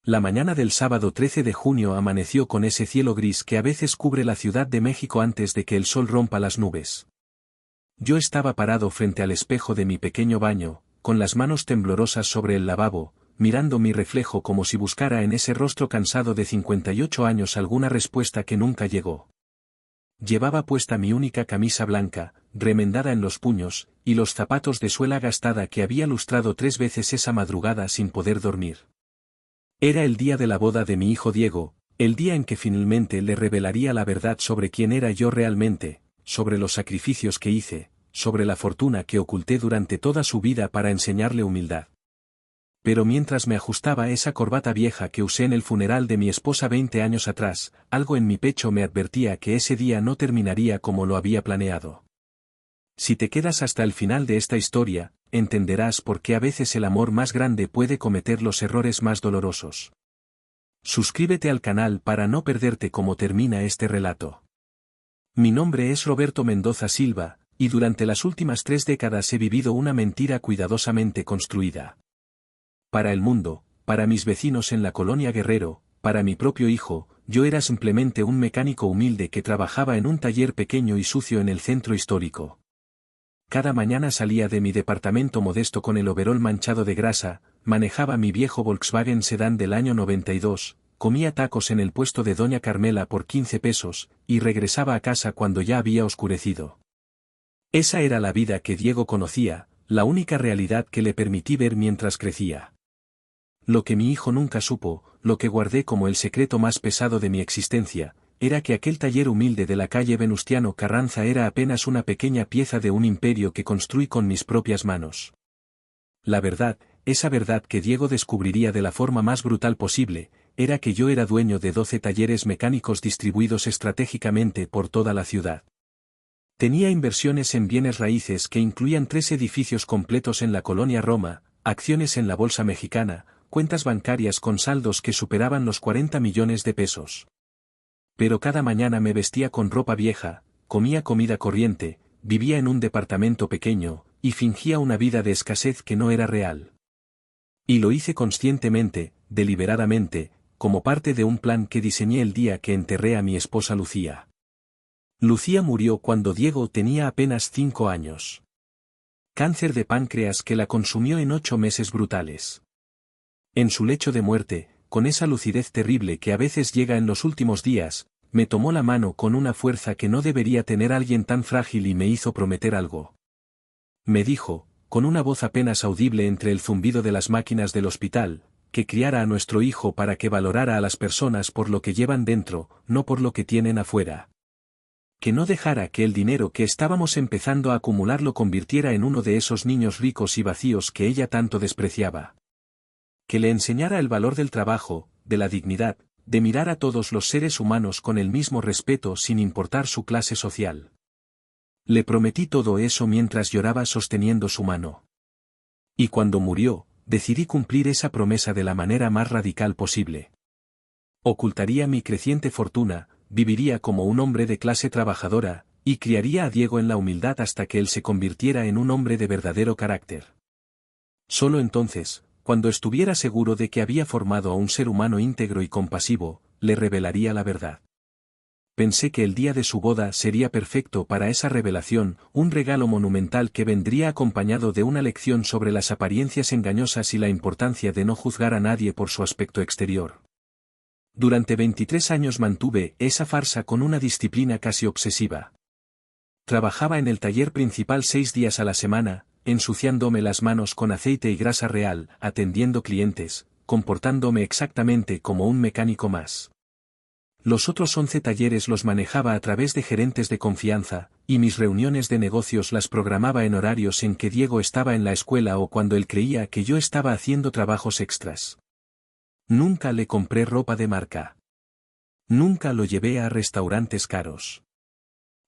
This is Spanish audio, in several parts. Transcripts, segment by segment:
La mañana del sábado 13 de junio amaneció con ese cielo gris que a veces cubre la Ciudad de México antes de que el sol rompa las nubes. Yo estaba parado frente al espejo de mi pequeño baño, con las manos temblorosas sobre el lavabo, mirando mi reflejo como si buscara en ese rostro cansado de 58 años alguna respuesta que nunca llegó. Llevaba puesta mi única camisa blanca, remendada en los puños, y los zapatos de suela gastada que había lustrado 3 veces esa madrugada sin poder dormir. Era el día de la boda de mi hijo Diego, el día en que finalmente le revelaría la verdad sobre quién era yo realmente, sobre los sacrificios que hice, sobre la fortuna que oculté durante toda su vida para enseñarle humildad. Pero mientras me ajustaba esa corbata vieja que usé en el funeral de mi esposa 20 años atrás, algo en mi pecho me advertía que ese día no terminaría como lo había planeado. Si te quedas hasta el final de esta historia, entenderás por qué a veces el amor más grande puede cometer los errores más dolorosos. Suscríbete al canal para no perderte cómo termina este relato. Mi nombre es Roberto Mendoza Silva, y durante las últimas 3 décadas he vivido una mentira cuidadosamente construida. Para el mundo, para mis vecinos en la colonia Guerrero, para mi propio hijo, yo era simplemente un mecánico humilde que trabajaba en un taller pequeño y sucio en el centro histórico. Cada mañana salía de mi departamento modesto con el overol manchado de grasa, manejaba mi viejo Volkswagen Sedán del año 92, comía tacos en el puesto de Doña Carmela por 15 pesos, y regresaba a casa cuando ya había oscurecido. Esa era la vida que Diego conocía, la única realidad que le permití ver mientras crecía. Lo que mi hijo nunca supo, lo que guardé como el secreto más pesado de mi existencia, era que aquel taller humilde de la calle Venustiano Carranza era apenas una pequeña pieza de un imperio que construí con mis propias manos. La verdad, esa verdad que Diego descubriría de la forma más brutal posible, era que yo era dueño de 12 talleres mecánicos distribuidos estratégicamente por toda la ciudad. Tenía inversiones en bienes raíces que incluían 3 edificios completos en la colonia Roma, acciones en la bolsa mexicana, cuentas bancarias con saldos que superaban los 40 millones de pesos. Pero cada mañana me vestía con ropa vieja, comía comida corriente, vivía en un departamento pequeño, y fingía una vida de escasez que no era real. Y lo hice conscientemente, deliberadamente, como parte de un plan que diseñé el día que enterré a mi esposa Lucía. Lucía murió cuando Diego tenía apenas 5 años. Cáncer de páncreas que la consumió en 8 meses brutales. En su lecho de muerte, con esa lucidez terrible que a veces llega en los últimos días, me tomó la mano con una fuerza que no debería tener alguien tan frágil y me hizo prometer algo. Me dijo, con una voz apenas audible entre el zumbido de las máquinas del hospital, que criara a nuestro hijo para que valorara a las personas por lo que llevan dentro, no por lo que tienen afuera. Que no dejara que el dinero que estábamos empezando a acumular lo convirtiera en uno de esos niños ricos y vacíos que ella tanto despreciaba. Que le enseñara el valor del trabajo, de la dignidad, de mirar a todos los seres humanos con el mismo respeto sin importar su clase social. Le prometí todo eso mientras lloraba sosteniendo su mano. Y cuando murió, decidí cumplir esa promesa de la manera más radical posible. Ocultaría mi creciente fortuna, viviría como un hombre de clase trabajadora, y criaría a Diego en la humildad hasta que él se convirtiera en un hombre de verdadero carácter. Solo entonces, cuando estuviera seguro de que había formado a un ser humano íntegro y compasivo, le revelaría la verdad. Pensé que el día de su boda sería perfecto para esa revelación, un regalo monumental que vendría acompañado de una lección sobre las apariencias engañosas y la importancia de no juzgar a nadie por su aspecto exterior. Durante 23 años mantuve esa farsa con una disciplina casi obsesiva. Trabajaba en el taller principal 6 días a la semana, ensuciándome las manos con aceite y grasa real, atendiendo clientes, comportándome exactamente como un mecánico más. Los otros 11 talleres los manejaba a través de gerentes de confianza, y mis reuniones de negocios las programaba en horarios en que Diego estaba en la escuela o cuando él creía que yo estaba haciendo trabajos extras. Nunca le compré ropa de marca. Nunca lo llevé a restaurantes caros.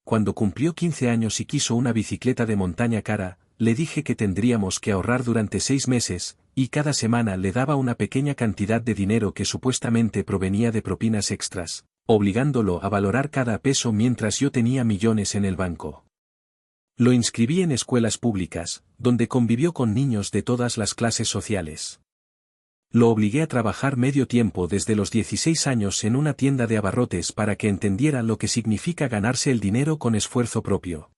Cuando cumplió 15 años y quiso una bicicleta de montaña cara, le dije que tendríamos que ahorrar durante 6 meses, y cada semana le daba una pequeña cantidad de dinero que supuestamente provenía de propinas extras, obligándolo a valorar cada peso mientras yo tenía millones en el banco. Lo inscribí en escuelas públicas, donde convivió con niños de todas las clases sociales. Lo obligué a trabajar medio tiempo desde los 16 años en una tienda de abarrotes para que entendiera lo que significa ganarse el dinero con esfuerzo propio.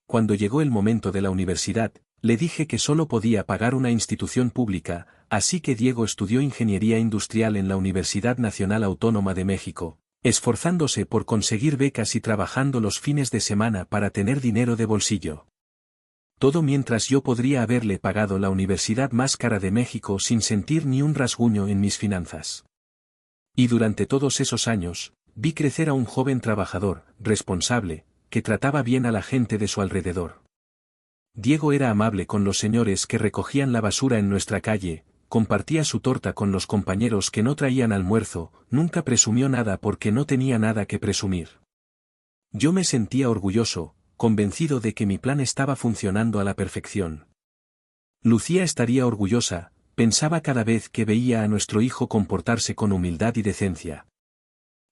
Cuando llegó el momento de la universidad, le dije que solo podía pagar una institución pública, así que Diego estudió Ingeniería Industrial en la Universidad Nacional Autónoma de México, esforzándose por conseguir becas y trabajando los fines de semana para tener dinero de bolsillo. Todo mientras yo podría haberle pagado la universidad más cara de México sin sentir ni un rasguño en mis finanzas. Y durante todos esos años, vi crecer a un joven trabajador, responsable, que trataba bien a la gente de su alrededor. Diego era amable con los señores que recogían la basura en nuestra calle, compartía su torta con los compañeros que no traían almuerzo, nunca presumió nada porque no tenía nada que presumir. Yo me sentía orgulloso, convencido de que mi plan estaba funcionando a la perfección. Lucía estaría orgullosa, pensaba cada vez que veía a nuestro hijo comportarse con humildad y decencia.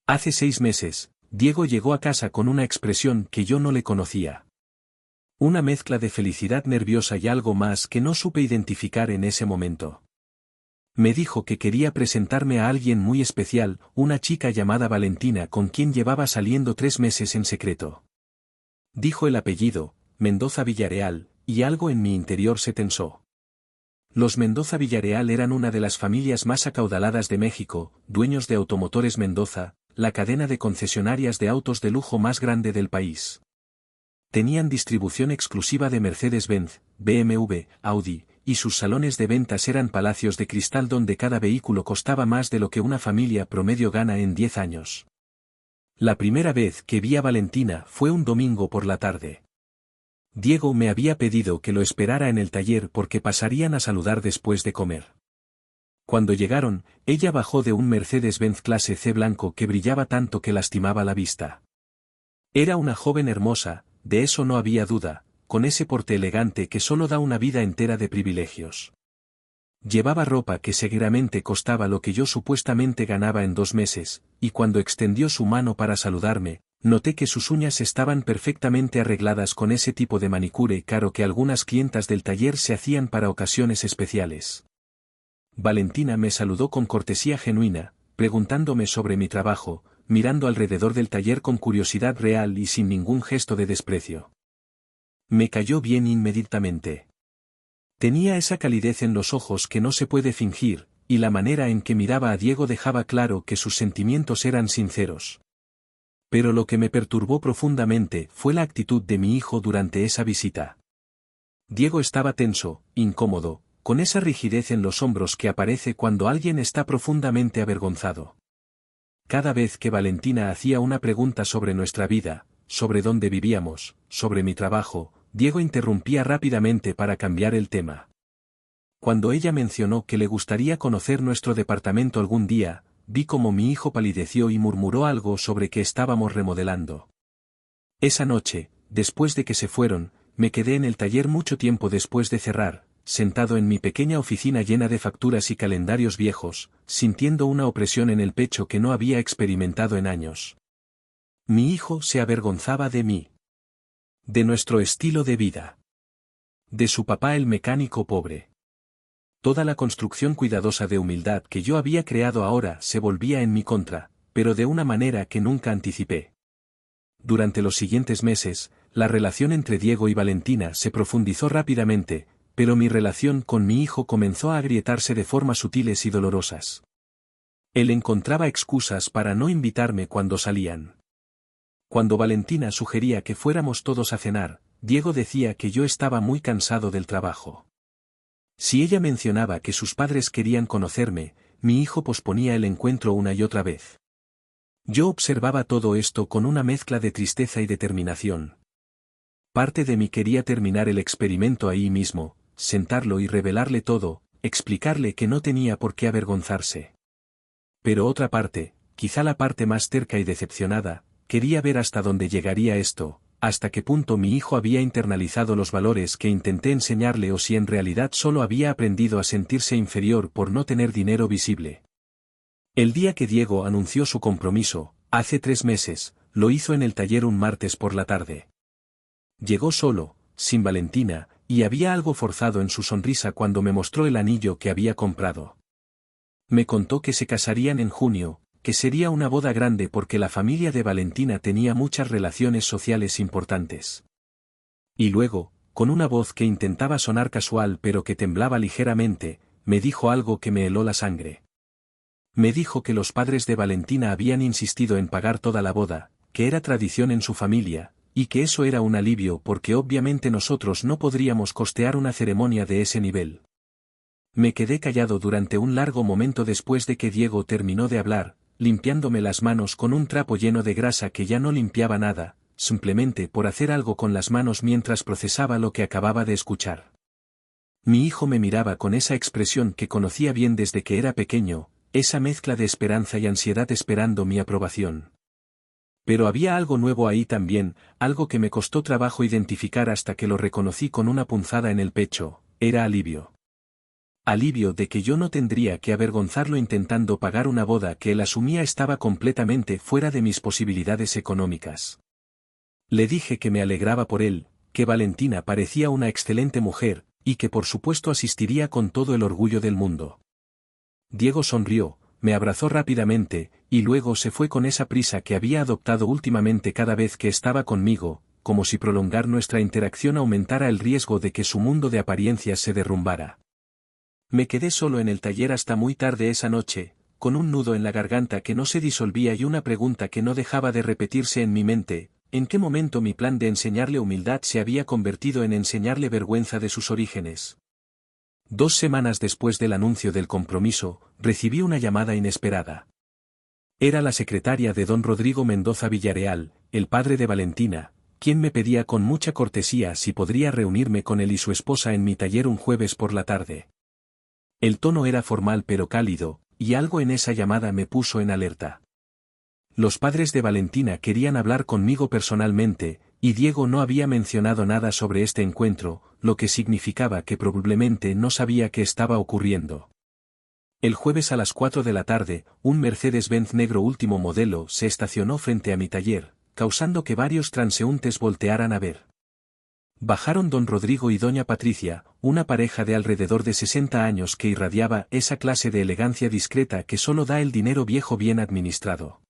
Hace 6 meses, Diego llegó a casa con una expresión que yo no le conocía. Una mezcla de felicidad nerviosa y algo más que no supe identificar en ese momento. Me dijo que quería presentarme a alguien muy especial, una chica llamada Valentina con quien llevaba saliendo 3 meses en secreto. Dijo el apellido, Mendoza Villarreal, y algo en mi interior se tensó. Los Mendoza Villarreal eran una de las familias más acaudaladas de México, dueños de Automotores Mendoza, la cadena de concesionarias de autos de lujo más grande del país. Tenían distribución exclusiva de Mercedes-Benz, BMW, Audi, y sus salones de ventas eran palacios de cristal donde cada vehículo costaba más de lo que una familia promedio gana en 10 años. La primera vez que vi a Valentina fue un domingo por la tarde. Diego me había pedido que lo esperara en el taller porque pasarían a saludar después de comer. Cuando llegaron, ella bajó de un Mercedes-Benz clase C blanco que brillaba tanto que lastimaba la vista. Era una joven hermosa, de eso no había duda, con ese porte elegante que solo da una vida entera de privilegios. Llevaba ropa que seguramente costaba lo que yo supuestamente ganaba en 2 meses, y cuando extendió su mano para saludarme, noté que sus uñas estaban perfectamente arregladas con ese tipo de manicure caro que algunas clientas del taller se hacían para ocasiones especiales. Valentina me saludó con cortesía genuina, preguntándome sobre mi trabajo, mirando alrededor del taller con curiosidad real y sin ningún gesto de desprecio. Me cayó bien inmediatamente. Tenía esa calidez en los ojos que no se puede fingir, y la manera en que miraba a Diego dejaba claro que sus sentimientos eran sinceros. Pero lo que me perturbó profundamente fue la actitud de mi hijo durante esa visita. Diego estaba tenso, incómodo, con esa rigidez en los hombros que aparece cuando alguien está profundamente avergonzado. Cada vez que Valentina hacía una pregunta sobre nuestra vida, sobre dónde vivíamos, sobre mi trabajo, Diego interrumpía rápidamente para cambiar el tema. Cuando ella mencionó que le gustaría conocer nuestro departamento algún día, vi como mi hijo palideció y murmuró algo sobre que estábamos remodelando. Esa noche, después de que se fueron, me quedé en el taller mucho tiempo después de cerrar, sentado en mi pequeña oficina llena de facturas y calendarios viejos, sintiendo una opresión en el pecho que no había experimentado en años. Mi hijo se avergonzaba de mí. De nuestro estilo de vida. De su papá el mecánico pobre. Toda la construcción cuidadosa de humildad que yo había creado ahora se volvía en mi contra, pero de una manera que nunca anticipé. Durante los siguientes meses, la relación entre Diego y Valentina se profundizó rápidamente, pero mi relación con mi hijo comenzó a agrietarse de formas sutiles y dolorosas. Él encontraba excusas para no invitarme cuando salían. Cuando Valentina sugería que fuéramos todos a cenar, Diego decía que yo estaba muy cansado del trabajo. Si ella mencionaba que sus padres querían conocerme, mi hijo posponía el encuentro una y otra vez. Yo observaba todo esto con una mezcla de tristeza y determinación. Parte de mí quería terminar el experimento ahí mismo, sentarlo y revelarle todo, explicarle que no tenía por qué avergonzarse. Pero otra parte, quizá la parte más terca y decepcionada, quería ver hasta dónde llegaría esto, hasta qué punto mi hijo había internalizado los valores que intenté enseñarle o si en realidad solo había aprendido a sentirse inferior por no tener dinero visible. El día que Diego anunció su compromiso, hace 3 meses, lo hizo en el taller un martes por la tarde. Llegó solo, sin Valentina, y había algo forzado en su sonrisa cuando me mostró el anillo que había comprado. Me contó que se casarían en junio, que sería una boda grande porque la familia de Valentina tenía muchas relaciones sociales importantes. Y luego, con una voz que intentaba sonar casual pero que temblaba ligeramente, me dijo algo que me heló la sangre. Me dijo que los padres de Valentina habían insistido en pagar toda la boda, que era tradición en su familia, y que eso era un alivio porque obviamente nosotros no podríamos costear una ceremonia de ese nivel. Me quedé callado durante un largo momento después de que Diego terminó de hablar, limpiándome las manos con un trapo lleno de grasa que ya no limpiaba nada, simplemente por hacer algo con las manos mientras procesaba lo que acababa de escuchar. Mi hijo me miraba con esa expresión que conocía bien desde que era pequeño, esa mezcla de esperanza y ansiedad esperando mi aprobación. Pero había algo nuevo ahí también, algo que me costó trabajo identificar hasta que lo reconocí con una punzada en el pecho, era alivio. Alivio de que yo no tendría que avergonzarlo intentando pagar una boda que él asumía estaba completamente fuera de mis posibilidades económicas. Le dije que me alegraba por él, que Valentina parecía una excelente mujer, y que por supuesto asistiría con todo el orgullo del mundo. Diego sonrió, me abrazó rápidamente, y luego se fue con esa prisa que había adoptado últimamente cada vez que estaba conmigo, como si prolongar nuestra interacción aumentara el riesgo de que su mundo de apariencias se derrumbara. Me quedé solo en el taller hasta muy tarde esa noche, con un nudo en la garganta que no se disolvía y una pregunta que no dejaba de repetirse en mi mente: ¿en qué momento mi plan de enseñarle humildad se había convertido en enseñarle vergüenza de sus orígenes? 2 semanas después del anuncio del compromiso, recibí una llamada inesperada. Era la secretaria de don Rodrigo Mendoza Villareal, el padre de Valentina, quien me pedía con mucha cortesía si podría reunirme con él y su esposa en mi taller un jueves por la tarde. El tono era formal pero cálido, y algo en esa llamada me puso en alerta. Los padres de Valentina querían hablar conmigo personalmente, y Diego no había mencionado nada sobre este encuentro, lo que significaba que probablemente no sabía qué estaba ocurriendo. El jueves a las 4 de la tarde, un Mercedes-Benz negro último modelo se estacionó frente a mi taller, causando que varios transeúntes voltearan a ver. Bajaron don Rodrigo y doña Patricia, una pareja de alrededor de 60 años que irradiaba esa clase de elegancia discreta que solo da el dinero viejo bien administrado.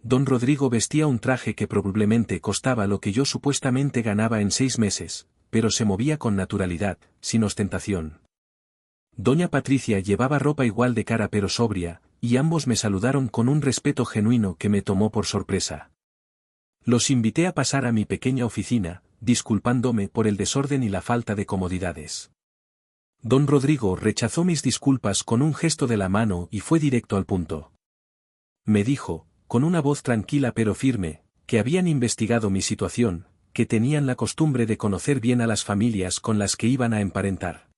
Don Rodrigo vestía un traje que probablemente costaba lo que yo supuestamente ganaba en 6 meses, pero se movía con naturalidad, sin ostentación. Doña Patricia llevaba ropa igual de cara pero sobria, y ambos me saludaron con un respeto genuino que me tomó por sorpresa. Los invité a pasar a mi pequeña oficina, disculpándome por el desorden y la falta de comodidades. Don Rodrigo rechazó mis disculpas con un gesto de la mano y fue directo al punto. Me dijo, con una voz tranquila pero firme, que habían investigado mi situación, que tenían la costumbre de conocer bien a las familias con las que iban a emparentar.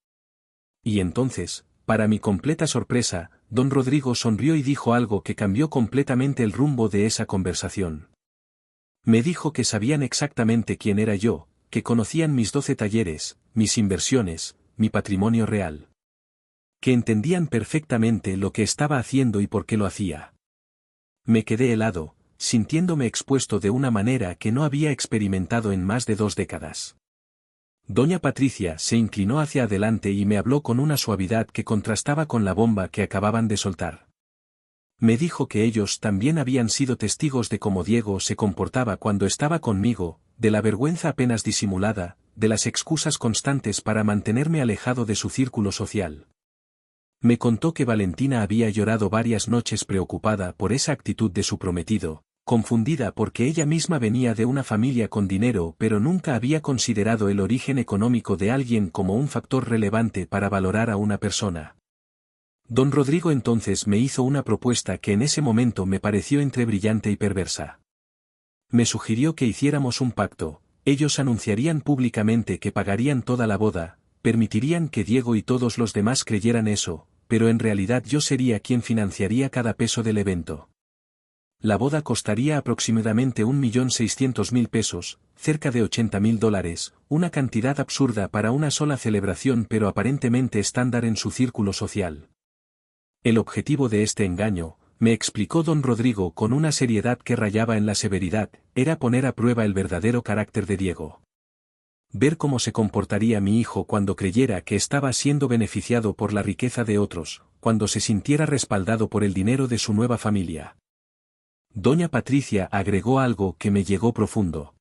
Y entonces, para mi completa sorpresa, don Rodrigo sonrió y dijo algo que cambió completamente el rumbo de esa conversación. Me dijo que sabían exactamente quién era yo, que conocían mis 12 talleres, mis inversiones, mi patrimonio real. Que entendían perfectamente lo que estaba haciendo y por qué lo hacía. Me quedé helado, sintiéndome expuesto de una manera que no había experimentado en más de 2 décadas. Doña Patricia se inclinó hacia adelante y me habló con una suavidad que contrastaba con la bomba que acababan de soltar. Me dijo que ellos también habían sido testigos de cómo Diego se comportaba cuando estaba conmigo, de la vergüenza apenas disimulada, de las excusas constantes para mantenerme alejado de su círculo social. Me contó que Valentina había llorado varias noches preocupada por esa actitud de su prometido, confundida porque ella misma venía de una familia con dinero pero nunca había considerado el origen económico de alguien como un factor relevante para valorar a una persona. Don Rodrigo entonces me hizo una propuesta que en ese momento me pareció entre brillante y perversa. Me sugirió que hiciéramos un pacto: ellos anunciarían públicamente que pagarían toda la boda, permitirían que Diego y todos los demás creyeran eso, pero en realidad yo sería quien financiaría cada peso del evento. La boda costaría aproximadamente 1.600.000 pesos, cerca de $80.000, una cantidad absurda para una sola celebración pero aparentemente estándar en su círculo social. El objetivo de este engaño, me explicó don Rodrigo con una seriedad que rayaba en la severidad, era poner a prueba el verdadero carácter de Diego. Ver cómo se comportaría mi hijo cuando creyera que estaba siendo beneficiado por la riqueza de otros, cuando se sintiera respaldado por el dinero de su nueva familia. Doña Patricia agregó algo que me llegó profundo.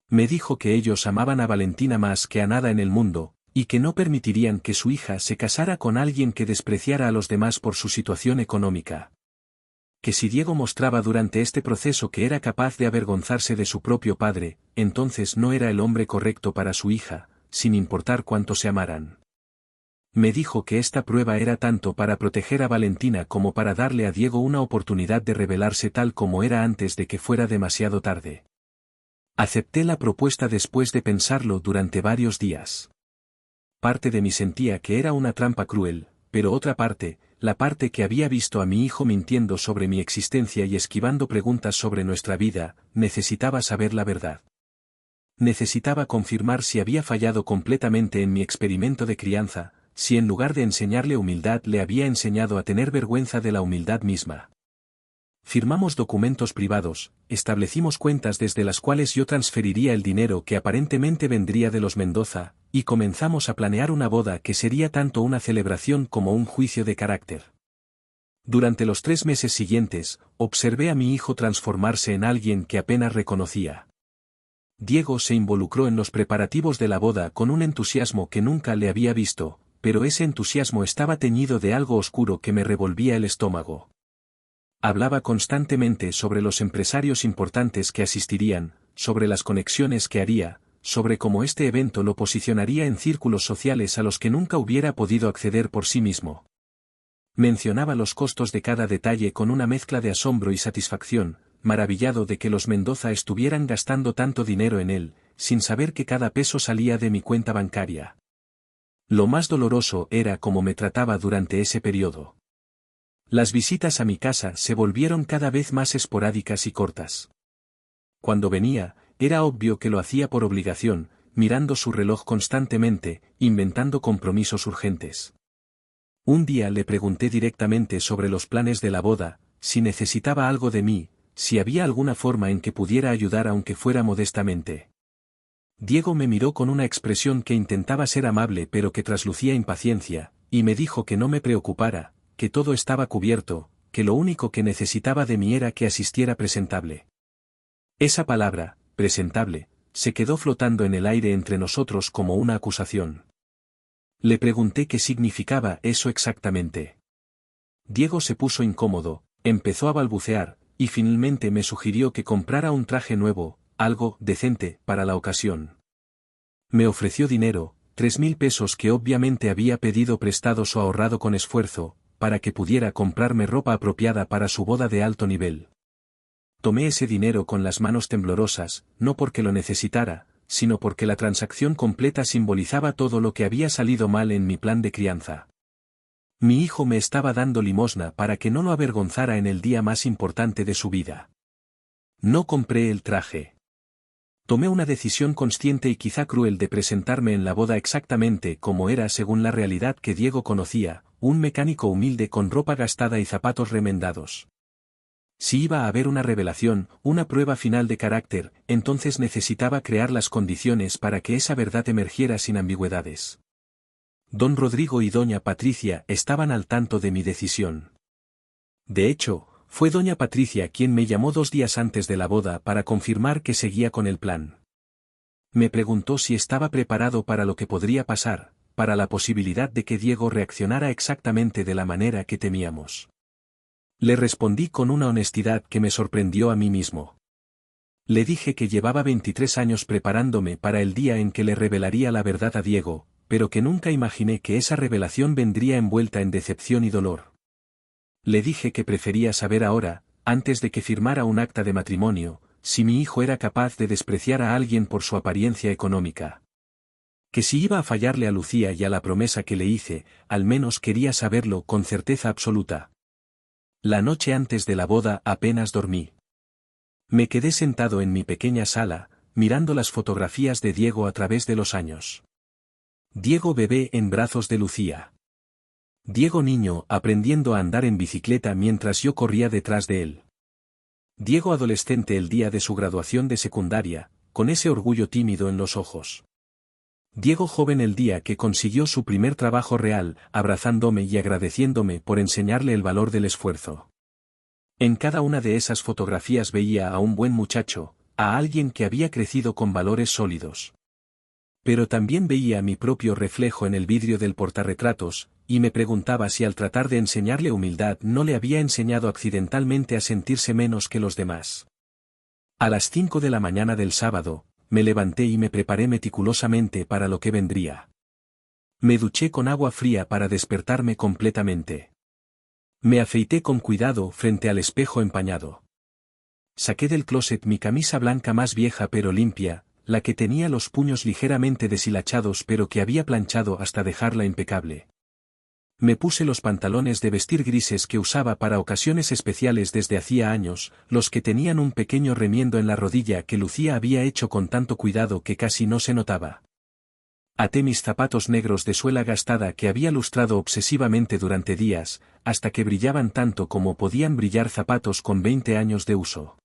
Me dijo que ellos amaban a Valentina más que a nada en el mundo, y que no permitirían que su hija se casara con alguien que despreciara a los demás por su situación económica. Que si Diego mostraba durante este proceso que era capaz de avergonzarse de su propio padre, entonces no era el hombre correcto para su hija, sin importar cuánto se amaran. Me dijo que esta prueba era tanto para proteger a Valentina como para darle a Diego una oportunidad de revelarse tal como era antes de que fuera demasiado tarde. Acepté la propuesta después de pensarlo durante varios días. Parte de mí sentía que era una trampa cruel, pero otra parte, la parte que había visto a mi hijo mintiendo sobre mi existencia y esquivando preguntas sobre nuestra vida, necesitaba saber la verdad. Necesitaba confirmar si había fallado completamente en mi experimento de crianza, si en lugar de enseñarle humildad le había enseñado a tener vergüenza de la humildad misma. Firmamos documentos privados, establecimos cuentas desde las cuales yo transferiría el dinero que aparentemente vendría de los Mendoza, y comenzamos a planear una boda que sería tanto una celebración como un juicio de carácter. Durante los 3 meses siguientes, observé a mi hijo transformarse en alguien que apenas reconocía. Diego se involucró en los preparativos de la boda con un entusiasmo que nunca le había visto, pero ese entusiasmo estaba teñido de algo oscuro que me revolvía el estómago. Hablaba constantemente sobre los empresarios importantes que asistirían, sobre las conexiones que haría, sobre cómo este evento lo posicionaría en círculos sociales a los que nunca hubiera podido acceder por sí mismo. Mencionaba los costos de cada detalle con una mezcla de asombro y satisfacción, maravillado de que los Mendoza estuvieran gastando tanto dinero en él, sin saber que cada peso salía de mi cuenta bancaria. Lo más doloroso era cómo me trataba durante ese periodo. Las visitas a mi casa se volvieron cada vez más esporádicas y cortas. Cuando venía, era obvio que lo hacía por obligación, mirando su reloj constantemente, inventando compromisos urgentes. Un día le pregunté directamente sobre los planes de la boda, si necesitaba algo de mí, si había alguna forma en que pudiera ayudar aunque fuera modestamente. Diego me miró con una expresión que intentaba ser amable pero que traslucía impaciencia, y me dijo que no me preocupara, que todo estaba cubierto, que lo único que necesitaba de mí era que asistiera presentable. Esa palabra, presentable, se quedó flotando en el aire entre nosotros como una acusación. Le pregunté qué significaba eso exactamente. Diego se puso incómodo, empezó a balbucear, y finalmente me sugirió que comprara un traje nuevo, algo decente, para la ocasión. Me ofreció dinero, 3.000 pesos que obviamente había pedido prestados o ahorrado con esfuerzo, para que pudiera comprarme ropa apropiada para su boda de alto nivel. Tomé ese dinero con las manos temblorosas, no porque lo necesitara, sino porque la transacción completa simbolizaba todo lo que había salido mal en mi plan de crianza. Mi hijo me estaba dando limosna para que no lo avergonzara en el día más importante de su vida. No compré el traje. Tomé una decisión consciente y quizá cruel de presentarme en la boda exactamente como era según la realidad que Diego conocía, un mecánico humilde con ropa gastada y zapatos remendados. Si iba a haber una revelación, una prueba final de carácter, entonces necesitaba crear las condiciones para que esa verdad emergiera sin ambigüedades. Don Rodrigo y doña Patricia estaban al tanto de mi decisión. De hecho, fue doña Patricia quien me llamó 2 días antes de la boda para confirmar que seguía con el plan. Me preguntó si estaba preparado para lo que podría pasar, para la posibilidad de que Diego reaccionara exactamente de la manera que temíamos. Le respondí con una honestidad que me sorprendió a mí mismo. Le dije que llevaba 23 años preparándome para el día en que le revelaría la verdad a Diego, pero que nunca imaginé que esa revelación vendría envuelta en decepción y dolor. Le dije que prefería saber ahora, antes de que firmara un acta de matrimonio, si mi hijo era capaz de despreciar a alguien por su apariencia económica. Que si iba a fallarle a Lucía y a la promesa que le hice, al menos quería saberlo con certeza absoluta. La noche antes de la boda apenas dormí. Me quedé sentado en mi pequeña sala, mirando las fotografías de Diego a través de los años. Diego bebé en brazos de Lucía. Diego niño aprendiendo a andar en bicicleta mientras yo corría detrás de él. Diego adolescente el día de su graduación de secundaria, con ese orgullo tímido en los ojos. Diego joven el día que consiguió su primer trabajo real, abrazándome y agradeciéndome por enseñarle el valor del esfuerzo. En cada una de esas fotografías veía a un buen muchacho, a alguien que había crecido con valores sólidos. Pero también veía mi propio reflejo en el vidrio del portarretratos, y me preguntaba si al tratar de enseñarle humildad no le había enseñado accidentalmente a sentirse menos que los demás. A las 5 de la mañana del sábado, me levanté y me preparé meticulosamente para lo que vendría. Me duché con agua fría para despertarme completamente. Me afeité con cuidado frente al espejo empañado. Saqué del closet mi camisa blanca más vieja pero limpia, la que tenía los puños ligeramente deshilachados pero que había planchado hasta dejarla impecable. Me puse los pantalones de vestir grises que usaba para ocasiones especiales desde hacía años, los que tenían un pequeño remiendo en la rodilla que Lucía había hecho con tanto cuidado que casi no se notaba. Até mis zapatos negros de suela gastada que había lustrado obsesivamente durante días, hasta que brillaban tanto como podían brillar zapatos con 20 años de uso.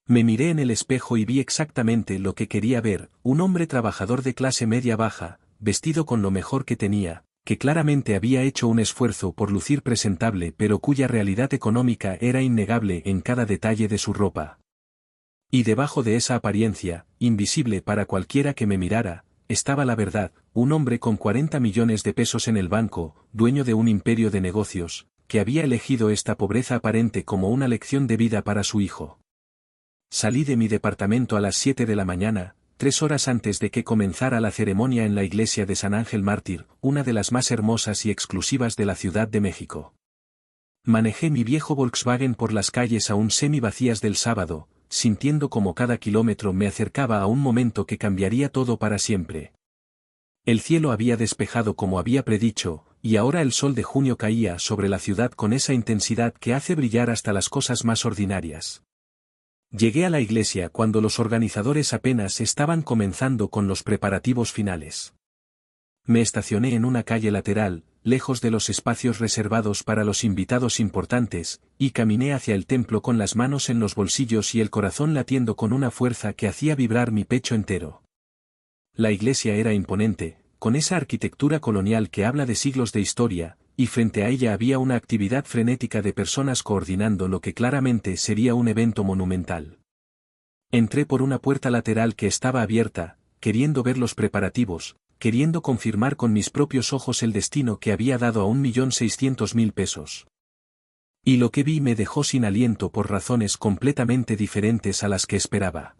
Me miré en el espejo y vi exactamente lo que quería ver, un hombre trabajador de clase media-baja, vestido con lo mejor que tenía, que claramente había hecho un esfuerzo por lucir presentable pero cuya realidad económica era innegable en cada detalle de su ropa. Y debajo de esa apariencia, invisible para cualquiera que me mirara, estaba la verdad, un hombre con 40 millones de pesos en el banco, dueño de un imperio de negocios, que había elegido esta pobreza aparente como una lección de vida para su hijo. Salí de mi departamento a las 7 de la mañana, 3 horas antes de que comenzara la ceremonia en la iglesia de San Ángel Mártir, una de las más hermosas y exclusivas de la Ciudad de México. Manejé mi viejo Volkswagen por las calles aún semi-vacías del sábado, sintiendo como cada kilómetro me acercaba a un momento que cambiaría todo para siempre. El cielo había despejado como había predicho, y ahora el sol de junio caía sobre la ciudad con esa intensidad que hace brillar hasta las cosas más ordinarias. Llegué a la iglesia cuando los organizadores apenas estaban comenzando con los preparativos finales. Me estacioné en una calle lateral, lejos de los espacios reservados para los invitados importantes, y caminé hacia el templo con las manos en los bolsillos y el corazón latiendo con una fuerza que hacía vibrar mi pecho entero. La iglesia era imponente, con esa arquitectura colonial que habla de siglos de historia, y frente a ella había una actividad frenética de personas coordinando lo que claramente sería un evento monumental. Entré por una puerta lateral que estaba abierta, queriendo ver los preparativos, queriendo confirmar con mis propios ojos el destino que había dado a 1.600.000 pesos. Y lo que vi me dejó sin aliento por razones completamente diferentes a las que esperaba.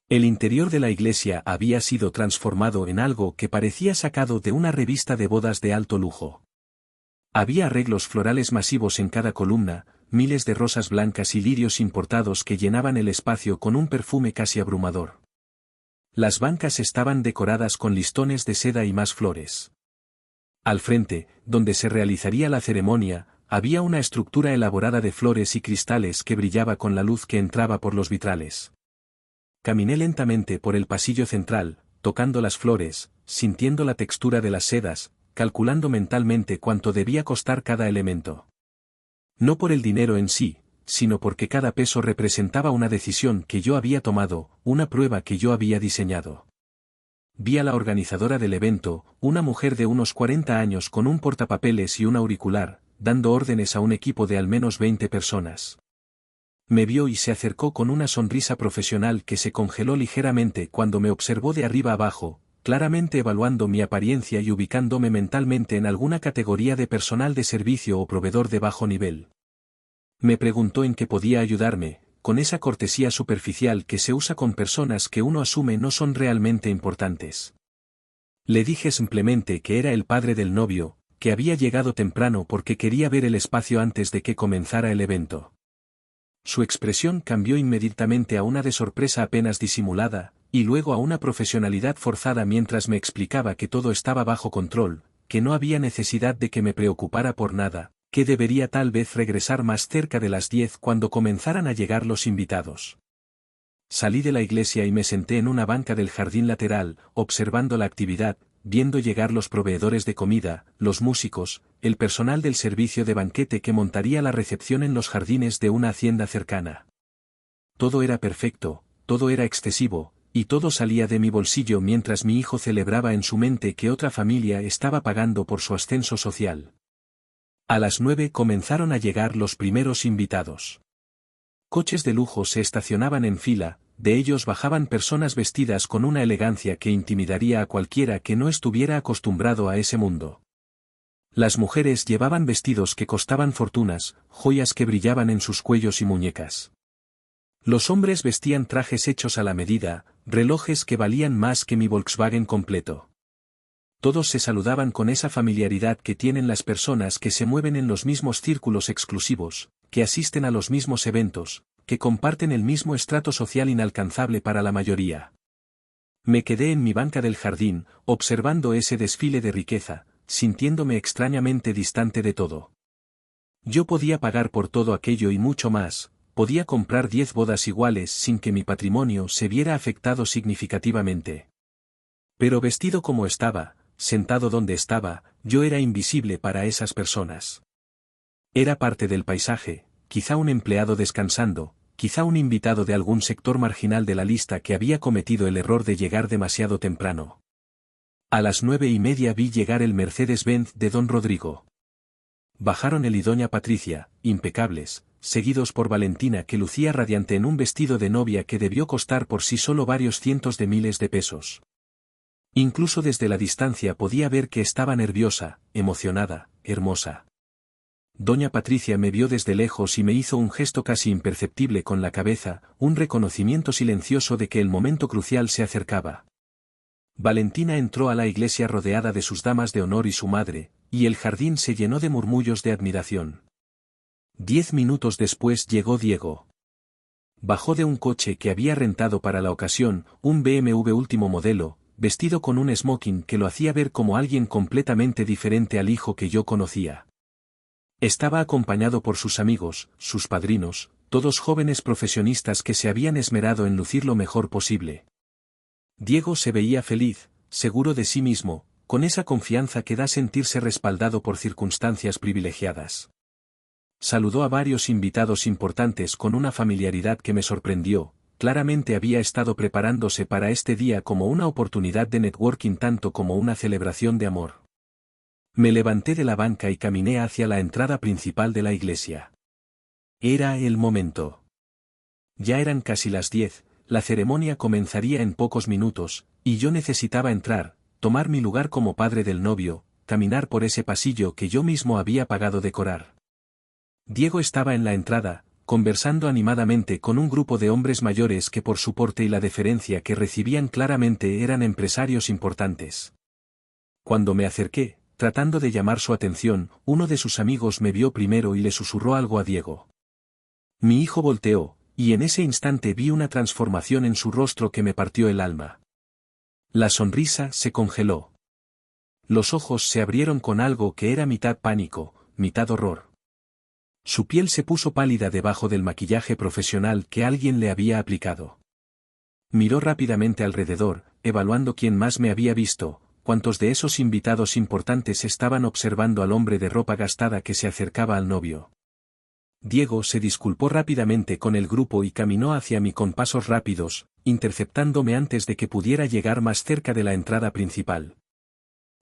El interior de la iglesia había sido transformado en algo que parecía sacado de una revista de bodas de alto lujo. Había arreglos florales masivos en cada columna, miles de rosas blancas y lirios importados que llenaban el espacio con un perfume casi abrumador. Las bancas estaban decoradas con listones de seda y más flores. Al frente, donde se realizaría la ceremonia, había una estructura elaborada de flores y cristales que brillaba con la luz que entraba por los vitrales. Caminé lentamente por el pasillo central, tocando las flores, sintiendo la textura de las sedas, calculando mentalmente cuánto debía costar cada elemento. No por el dinero en sí, sino porque cada peso representaba una decisión que yo había tomado, una prueba que yo había diseñado. Vi a la organizadora del evento, una mujer de unos 40 años con un portapapeles y un auricular, dando órdenes a un equipo de al menos 20 personas. Me vio y se acercó con una sonrisa profesional que se congeló ligeramente cuando me observó de arriba abajo, claramente evaluando mi apariencia y ubicándome mentalmente en alguna categoría de personal de servicio o proveedor de bajo nivel. Me preguntó en qué podía ayudarme, con esa cortesía superficial que se usa con personas que uno asume no son realmente importantes. Le dije simplemente que era el padre del novio, que había llegado temprano porque quería ver el espacio antes de que comenzara el evento. Su expresión cambió inmediatamente a una de sorpresa apenas disimulada, y luego a una profesionalidad forzada mientras me explicaba que todo estaba bajo control, que no había necesidad de que me preocupara por nada, que debería tal vez regresar más cerca de las 10 cuando comenzaran a llegar los invitados. Salí de la iglesia y me senté en una banca del jardín lateral, observando la actividad, viendo llegar los proveedores de comida, los músicos, el personal del servicio de banquete que montaría la recepción en los jardines de una hacienda cercana. Todo era perfecto, todo era excesivo, y todo salía de mi bolsillo mientras mi hijo celebraba en su mente que otra familia estaba pagando por su ascenso social. A las 9 comenzaron a llegar los primeros invitados. Coches de lujo se estacionaban en fila, de ellos bajaban personas vestidas con una elegancia que intimidaría a cualquiera que no estuviera acostumbrado a ese mundo. Las mujeres llevaban vestidos que costaban fortunas, joyas que brillaban en sus cuellos y muñecas. Los hombres vestían trajes hechos a la medida, relojes que valían más que mi Volkswagen completo. Todos se saludaban con esa familiaridad que tienen las personas que se mueven en los mismos círculos exclusivos, que asisten a los mismos eventos, que comparten el mismo estrato social inalcanzable para la mayoría. Me quedé en mi banca del jardín, observando ese desfile de riqueza, sintiéndome extrañamente distante de todo. Yo podía pagar por todo aquello y mucho más, podía comprar 10 bodas iguales sin que mi patrimonio se viera afectado significativamente. Pero vestido como estaba, sentado donde estaba, yo era invisible para esas personas. Era parte del paisaje, quizá un empleado descansando, quizá un invitado de algún sector marginal de la lista que había cometido el error de llegar demasiado temprano. A las 9:30 vi llegar el Mercedes-Benz de don Rodrigo. Bajaron él y doña Patricia, impecables, seguidos por Valentina que lucía radiante en un vestido de novia que debió costar por sí solo varios cientos de miles de pesos. Incluso desde la distancia podía ver que estaba nerviosa, emocionada, hermosa. Doña Patricia me vio desde lejos y me hizo un gesto casi imperceptible con la cabeza, un reconocimiento silencioso de que el momento crucial se acercaba. Valentina entró a la iglesia rodeada de sus damas de honor y su madre, y el jardín se llenó de murmullos de admiración. 10 minutos después llegó Diego. Bajó de un coche que había rentado para la ocasión, un BMW último modelo, vestido con un smoking que lo hacía ver como alguien completamente diferente al hijo que yo conocía. Estaba acompañado por sus amigos, sus padrinos, todos jóvenes profesionistas que se habían esmerado en lucir lo mejor posible. Diego se veía feliz, seguro de sí mismo, con esa confianza que da sentirse respaldado por circunstancias privilegiadas. Saludó a varios invitados importantes con una familiaridad que me sorprendió, claramente había estado preparándose para este día como una oportunidad de networking tanto como una celebración de amor. Me levanté de la banca y caminé hacia la entrada principal de la iglesia. Era el momento. Ya eran casi las 10, la ceremonia comenzaría en pocos minutos, y yo necesitaba entrar, tomar mi lugar como padre del novio, caminar por ese pasillo que yo mismo había pagado decorar. Diego estaba en la entrada, conversando animadamente con un grupo de hombres mayores que por su porte y la deferencia que recibían claramente eran empresarios importantes. Cuando me acerqué, tratando de llamar su atención, uno de sus amigos me vio primero y le susurró algo a Diego. Mi hijo volteó, y en ese instante vi una transformación en su rostro que me partió el alma. La sonrisa se congeló. Los ojos se abrieron con algo que era mitad pánico, mitad horror. Su piel se puso pálida debajo del maquillaje profesional que alguien le había aplicado. Miró rápidamente alrededor, evaluando quién más me había visto, cuántos de esos invitados importantes estaban observando al hombre de ropa gastada que se acercaba al novio. Diego se disculpó rápidamente con el grupo y caminó hacia mí con pasos rápidos, interceptándome antes de que pudiera llegar más cerca de la entrada principal.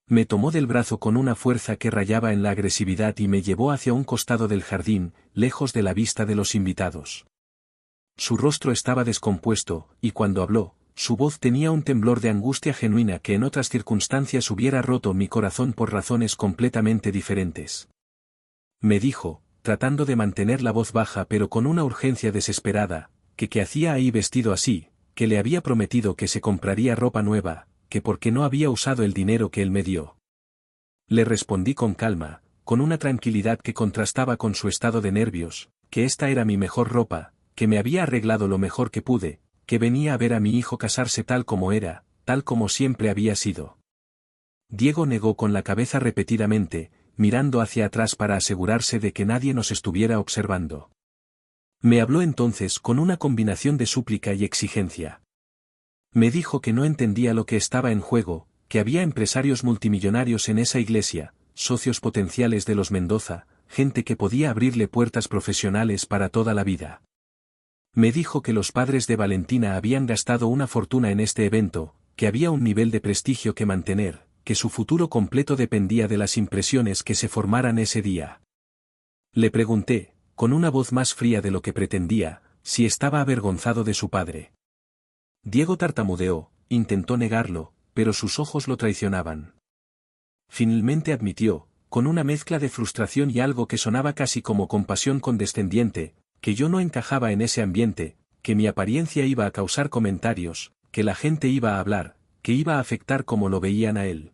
Me tomó del brazo con una fuerza que rayaba en la agresividad y me llevó hacia un costado del jardín, lejos de la vista de los invitados. Su rostro estaba descompuesto, y cuando habló, su voz tenía un temblor de angustia genuina que en otras circunstancias hubiera roto mi corazón por razones completamente diferentes. Me dijo, tratando de mantener la voz baja pero con una urgencia desesperada, que hacía ahí vestido así, que le había prometido que se compraría ropa nueva, que porque no había usado el dinero que él me dio. Le respondí con calma, con una tranquilidad que contrastaba con su estado de nervios, que esta era mi mejor ropa, que me había arreglado lo mejor que pude, que venía a ver a mi hijo casarse tal como era, tal como siempre había sido. Diego negó con la cabeza repetidamente, mirando hacia atrás para asegurarse de que nadie nos estuviera observando. Me habló entonces con una combinación de súplica y exigencia. Me dijo que no entendía lo que estaba en juego, que había empresarios multimillonarios en esa iglesia, socios potenciales de los Mendoza, gente que podía abrirle puertas profesionales para toda la vida. Me dijo que los padres de Valentina habían gastado una fortuna en este evento, que había un nivel de prestigio que mantener, que su futuro completo dependía de las impresiones que se formaran ese día. Le pregunté, con una voz más fría de lo que pretendía, si estaba avergonzado de su padre. Diego tartamudeó, intentó negarlo, pero sus ojos lo traicionaban. Finalmente admitió, con una mezcla de frustración y algo que sonaba casi como compasión condescendiente, que yo no encajaba en ese ambiente, que mi apariencia iba a causar comentarios, que la gente iba a hablar, que iba a afectar como lo veían a él.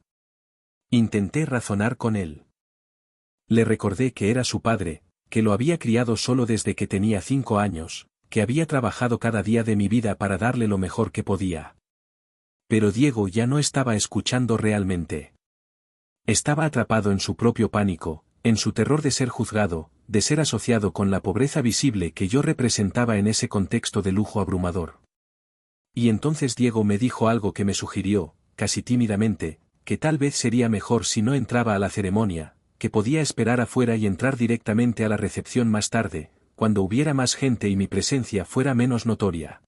Intenté razonar con él. Le recordé que era su padre, que lo había criado solo desde que tenía 5 años, que había trabajado cada día de mi vida para darle lo mejor que podía. Pero Diego ya no estaba escuchando realmente. Estaba atrapado en su propio pánico, en su terror de ser juzgado, de ser asociado con la pobreza visible que yo representaba en ese contexto de lujo abrumador. Y entonces Diego me dijo algo que me sugirió, casi tímidamente, que tal vez sería mejor si no entraba a la ceremonia, que podía esperar afuera y entrar directamente a la recepción más tarde, cuando hubiera más gente y mi presencia fuera menos notoria.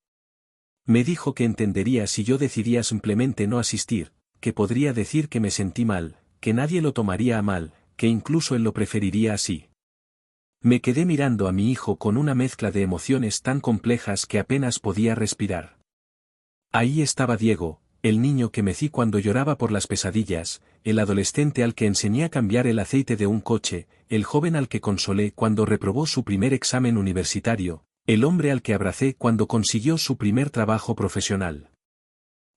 Me dijo que entendería si yo decidía simplemente no asistir, que podría decir que me sentí mal, que nadie lo tomaría a mal, que incluso él lo preferiría así. Me quedé mirando a mi hijo con una mezcla de emociones tan complejas que apenas podía respirar. Ahí estaba Diego, el niño que mecí cuando lloraba por las pesadillas, el adolescente al que enseñé a cambiar el aceite de un coche, el joven al que consolé cuando reprobó su primer examen universitario, el hombre al que abracé cuando consiguió su primer trabajo profesional.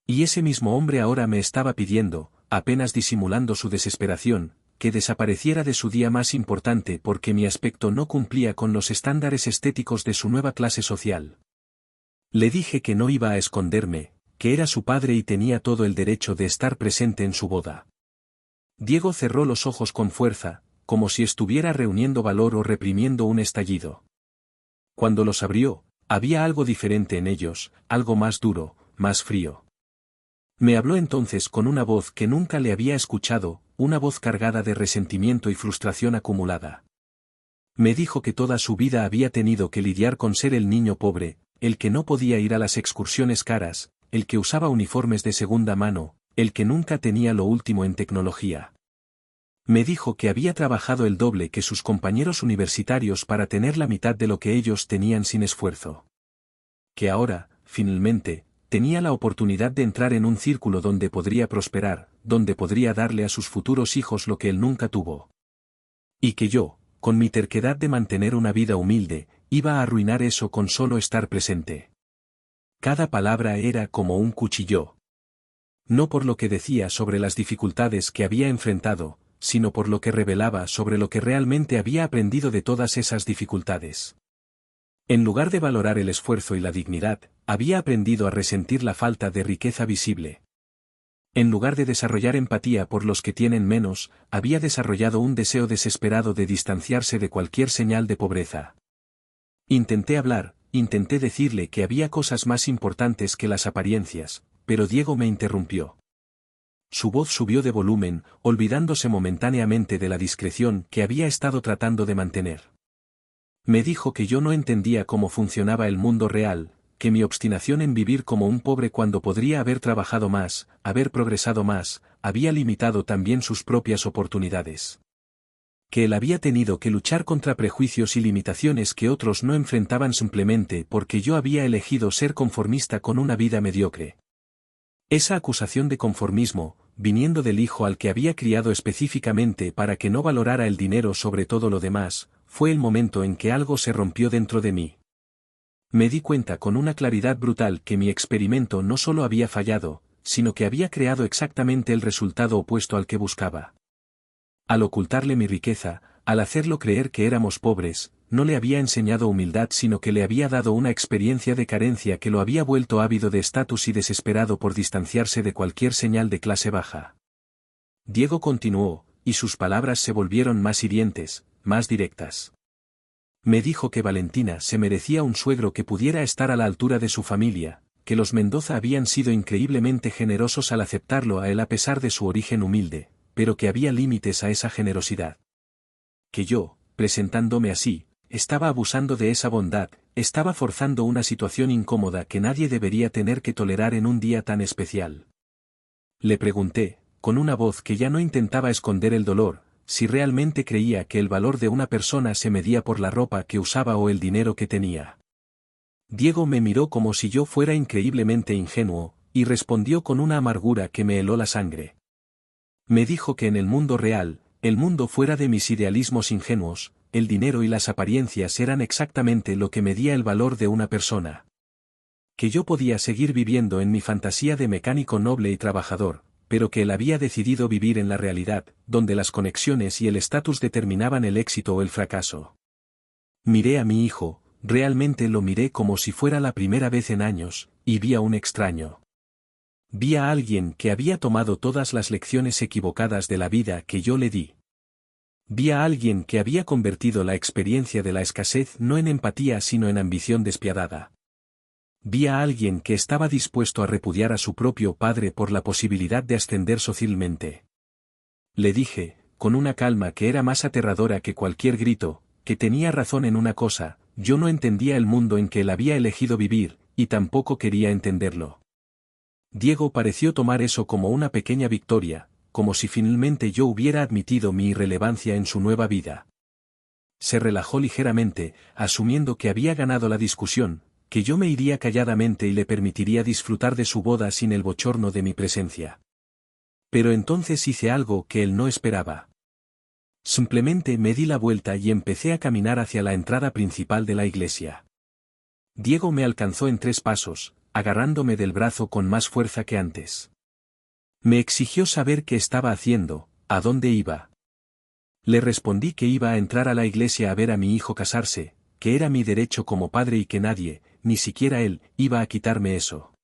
Y ese mismo hombre ahora me estaba pidiendo, apenas disimulando su desesperación, que desapareciera de su día más importante porque mi aspecto no cumplía con los estándares estéticos de su nueva clase social. Le dije que no iba a esconderme, que era su padre y tenía todo el derecho de estar presente en su boda. Diego cerró los ojos con fuerza, como si estuviera reuniendo valor o reprimiendo un estallido. Cuando los abrió, había algo diferente en ellos, algo más duro, más frío. Me habló entonces con una voz que nunca le había escuchado, una voz cargada de resentimiento y frustración acumulada. Me dijo que toda su vida había tenido que lidiar con ser el niño pobre, el que no podía ir a las excursiones caras, el que usaba uniformes de segunda mano, el que nunca tenía lo último en tecnología. Me dijo que había trabajado el doble que sus compañeros universitarios para tener la mitad de lo que ellos tenían sin esfuerzo. Que ahora, finalmente, tenía la oportunidad de entrar en un círculo donde podría prosperar, donde podría darle a sus futuros hijos lo que él nunca tuvo. Y que yo, con mi terquedad de mantener una vida humilde, iba a arruinar eso con solo estar presente. Cada palabra era como un cuchillo. No por lo que decía sobre las dificultades que había enfrentado, sino por lo que revelaba sobre lo que realmente había aprendido de todas esas dificultades. En lugar de valorar el esfuerzo y la dignidad, había aprendido a resentir la falta de riqueza visible. En lugar de desarrollar empatía por los que tienen menos, había desarrollado un deseo desesperado de distanciarse de cualquier señal de pobreza. Intenté hablar, intenté decirle que había cosas más importantes que las apariencias, pero Diego me interrumpió. Su voz subió de volumen, olvidándose momentáneamente de la discreción que había estado tratando de mantener. Me dijo que yo no entendía cómo funcionaba el mundo real, que mi obstinación en vivir como un pobre cuando podría haber trabajado más, haber progresado más, había limitado también sus propias oportunidades. Que él había tenido que luchar contra prejuicios y limitaciones que otros no enfrentaban simplemente porque yo había elegido ser conformista con una vida mediocre. Esa acusación de conformismo, viniendo del hijo al que había criado específicamente para que no valorara el dinero sobre todo lo demás, fue el momento en que algo se rompió dentro de mí. Me di cuenta con una claridad brutal que mi experimento no solo había fallado, sino que había creado exactamente el resultado opuesto al que buscaba. Al ocultarle mi riqueza, al hacerlo creer que éramos pobres, no le había enseñado humildad sino que le había dado una experiencia de carencia que lo había vuelto ávido de estatus y desesperado por distanciarse de cualquier señal de clase baja. Diego continuó, y sus palabras se volvieron más hirientes, más directas. Me dijo que Valentina se merecía un suegro que pudiera estar a la altura de su familia, que los Mendoza habían sido increíblemente generosos al aceptarlo a él a pesar de su origen humilde, pero que había límites a esa generosidad. Que yo, presentándome así, estaba abusando de esa bondad, estaba forzando una situación incómoda que nadie debería tener que tolerar en un día tan especial. Le pregunté, con una voz que ya no intentaba esconder el dolor, si realmente creía que el valor de una persona se medía por la ropa que usaba o el dinero que tenía. Diego me miró como si yo fuera increíblemente ingenuo, y respondió con una amargura que me heló la sangre. Me dijo que en el mundo real, el mundo fuera de mis idealismos ingenuos, el dinero y las apariencias eran exactamente lo que medía el valor de una persona. Que yo podía seguir viviendo en mi fantasía de mecánico noble y trabajador, pero que él había decidido vivir en la realidad, donde las conexiones y el estatus determinaban el éxito o el fracaso. Miré a mi hijo, realmente lo miré como si fuera la primera vez en años, y vi a un extraño. Vi a alguien que había tomado todas las lecciones equivocadas de la vida que yo le di. Vi a alguien que había convertido la experiencia de la escasez no en empatía sino en ambición despiadada. Vi a alguien que estaba dispuesto a repudiar a su propio padre por la posibilidad de ascender socialmente. Le dije, con una calma que era más aterradora que cualquier grito, que tenía razón en una cosa: yo no entendía el mundo en que él había elegido vivir, y tampoco quería entenderlo. Diego pareció tomar eso como una pequeña victoria, como si finalmente yo hubiera admitido mi irrelevancia en su nueva vida. Se relajó ligeramente, asumiendo que había ganado la discusión, que yo me iría calladamente y le permitiría disfrutar de su boda sin el bochorno de mi presencia. Pero entonces hice algo que él no esperaba. Simplemente me di la vuelta y empecé a caminar hacia la entrada principal de la iglesia. Diego me alcanzó en 3 pasos, agarrándome del brazo con más fuerza que antes. Me exigió saber qué estaba haciendo, a dónde iba. Le respondí que iba a entrar a la iglesia a ver a mi hijo casarse, que era mi derecho como padre y que nadie, ni siquiera él, iba a quitarme eso.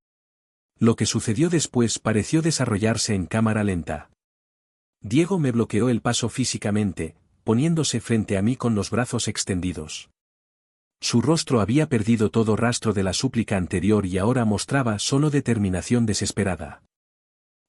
Lo que sucedió después pareció desarrollarse en cámara lenta. Diego me bloqueó el paso físicamente, poniéndose frente a mí con los brazos extendidos. Su rostro había perdido todo rastro de la súplica anterior y ahora mostraba solo determinación desesperada.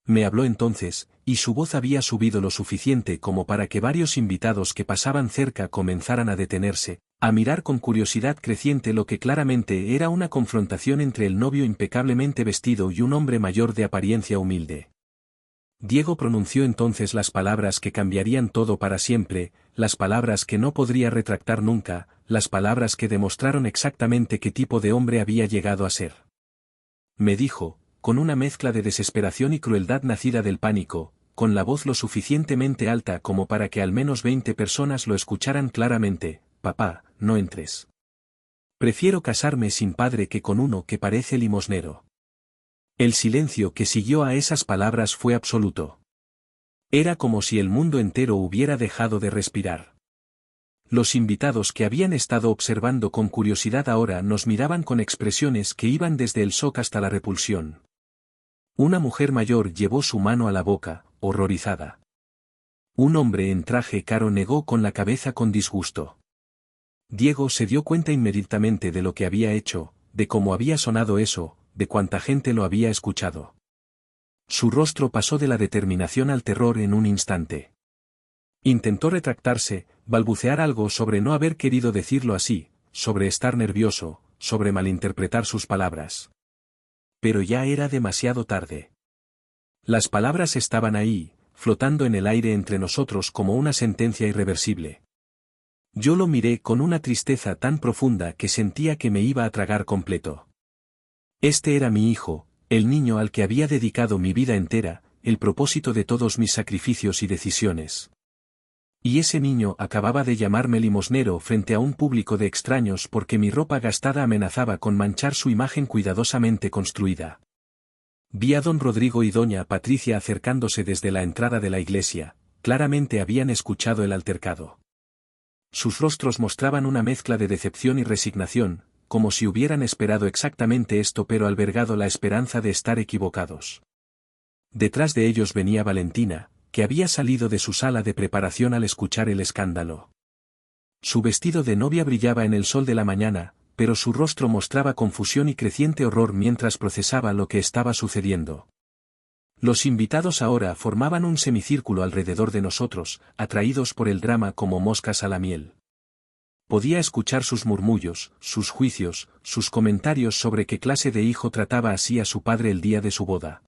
Me habló entonces, y su voz había subido lo suficiente como para que varios invitados que pasaban cerca comenzaran a detenerse, a mirar con curiosidad creciente lo que claramente era una confrontación entre el novio impecablemente vestido y un hombre mayor de apariencia humilde. Diego pronunció entonces las palabras que cambiarían todo para siempre, las palabras que no podría retractar nunca, las palabras que demostraron exactamente qué tipo de hombre había llegado a ser. Me dijo, con una mezcla de desesperación y crueldad nacida del pánico, con la voz lo suficientemente alta como para que al menos 20 personas lo escucharan claramente: papá, no entres. Prefiero casarme sin padre que con uno que parece limosnero. El silencio que siguió a esas palabras fue absoluto. Era como si el mundo entero hubiera dejado de respirar. Los invitados que habían estado observando con curiosidad ahora nos miraban con expresiones que iban desde el shock hasta la repulsión. Una mujer mayor llevó su mano a la boca, horrorizada. Un hombre en traje caro negó con la cabeza con disgusto. Diego se dio cuenta inmediatamente de lo que había hecho, de cómo había sonado eso, de cuánta gente lo había escuchado. Su rostro pasó de la determinación al terror en un instante. Intentó retractarse, balbucear algo sobre no haber querido decirlo así, sobre estar nervioso, sobre malinterpretar sus palabras. Pero ya era demasiado tarde. Las palabras estaban ahí, flotando en el aire entre nosotros como una sentencia irreversible. Yo lo miré con una tristeza tan profunda que sentía que me iba a tragar completo. Este era mi hijo, el niño al que había dedicado mi vida entera, el propósito de todos mis sacrificios y decisiones. Y ese niño acababa de llamarme limosnero frente a un público de extraños porque mi ropa gastada amenazaba con manchar su imagen cuidadosamente construida. Vi a don Rodrigo y doña Patricia acercándose desde la entrada de la iglesia, claramente habían escuchado el altercado. Sus rostros mostraban una mezcla de decepción y resignación, como si hubieran esperado exactamente esto pero albergado la esperanza de estar equivocados. Detrás de ellos venía Valentina, que había salido de su sala de preparación al escuchar el escándalo. Su vestido de novia brillaba en el sol de la mañana, pero su rostro mostraba confusión y creciente horror mientras procesaba lo que estaba sucediendo. Los invitados ahora formaban un semicírculo alrededor de nosotros, atraídos por el drama como moscas a la miel. Podía escuchar sus murmullos, sus juicios, sus comentarios sobre qué clase de hijo trataba así a su padre el día de su boda.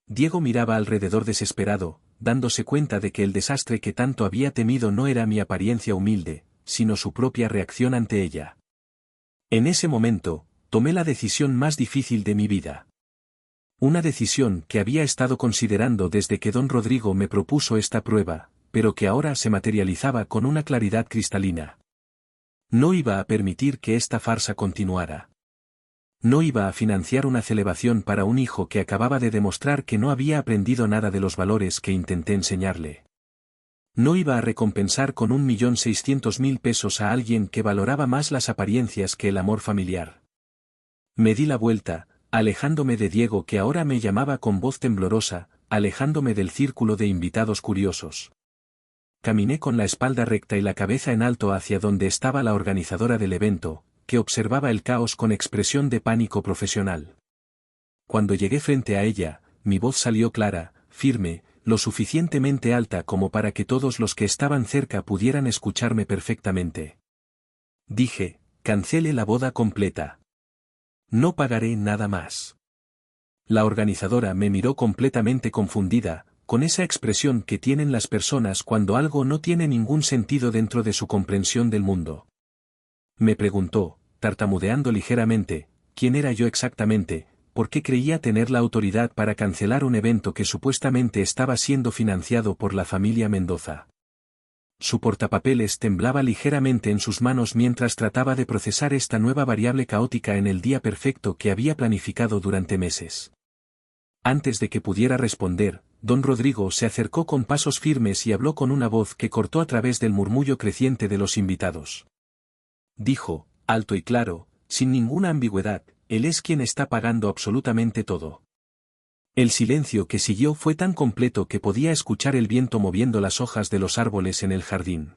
Diego miraba alrededor desesperado, dándose cuenta de que el desastre que tanto había temido no era mi apariencia humilde, sino su propia reacción ante ella. En ese momento, tomé la decisión más difícil de mi vida. Una decisión que había estado considerando desde que don Rodrigo me propuso esta prueba, pero que ahora se materializaba con una claridad cristalina. No iba a permitir que esta farsa continuara. No iba a financiar una celebración para un hijo que acababa de demostrar que no había aprendido nada de los valores que intenté enseñarle. No iba a recompensar con 1.600.000 pesos a alguien que valoraba más las apariencias que el amor familiar. Me di la vuelta, alejándome de Diego que ahora me llamaba con voz temblorosa, alejándome del círculo de invitados curiosos. Caminé con la espalda recta y la cabeza en alto hacia donde estaba la organizadora del evento, que observaba el caos con expresión de pánico profesional. Cuando llegué frente a ella, mi voz salió clara, firme, lo suficientemente alta como para que todos los que estaban cerca pudieran escucharme perfectamente. Dije, cancele la boda completa. No pagaré nada más. La organizadora me miró completamente confundida, con esa expresión que tienen las personas cuando algo no tiene ningún sentido dentro de su comprensión del mundo. Me preguntó, tartamudeando ligeramente, quién era yo exactamente, por qué creía tener la autoridad para cancelar un evento que supuestamente estaba siendo financiado por la familia Mendoza. Su portapapeles temblaba ligeramente en sus manos mientras trataba de procesar esta nueva variable caótica en el día perfecto que había planificado durante meses. Antes de que pudiera responder, don Rodrigo se acercó con pasos firmes y habló con una voz que cortó a través del murmullo creciente de los invitados. Dijo, alto y claro, sin ninguna ambigüedad, él es quien está pagando absolutamente todo. El silencio que siguió fue tan completo que podía escuchar el viento moviendo las hojas de los árboles en el jardín.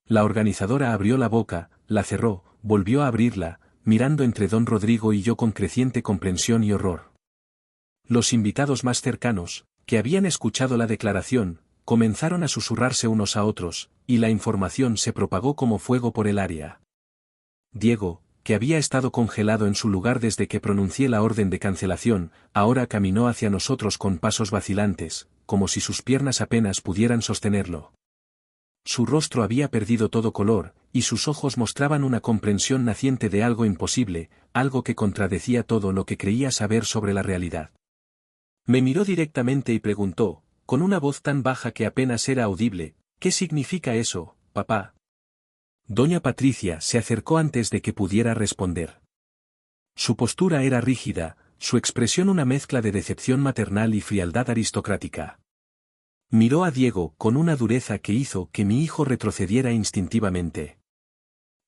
La organizadora abrió la boca, la cerró, volvió a abrirla, mirando entre don Rodrigo y yo con creciente comprensión y horror. Los invitados más cercanos, que habían escuchado la declaración, comenzaron a susurrarse unos a otros, y la información se propagó como fuego por el área. Diego, que había estado congelado en su lugar desde que pronuncié la orden de cancelación, ahora caminó hacia nosotros con pasos vacilantes, como si sus piernas apenas pudieran sostenerlo. Su rostro había perdido todo color, y sus ojos mostraban una comprensión naciente de algo imposible, algo que contradecía todo lo que creía saber sobre la realidad. Me miró directamente y preguntó, con una voz tan baja que apenas era audible, ¿qué significa eso, papá? Doña Patricia se acercó antes de que pudiera responder. Su postura era rígida, su expresión una mezcla de decepción maternal y frialdad aristocrática. Miró a Diego con una dureza que hizo que mi hijo retrocediera instintivamente.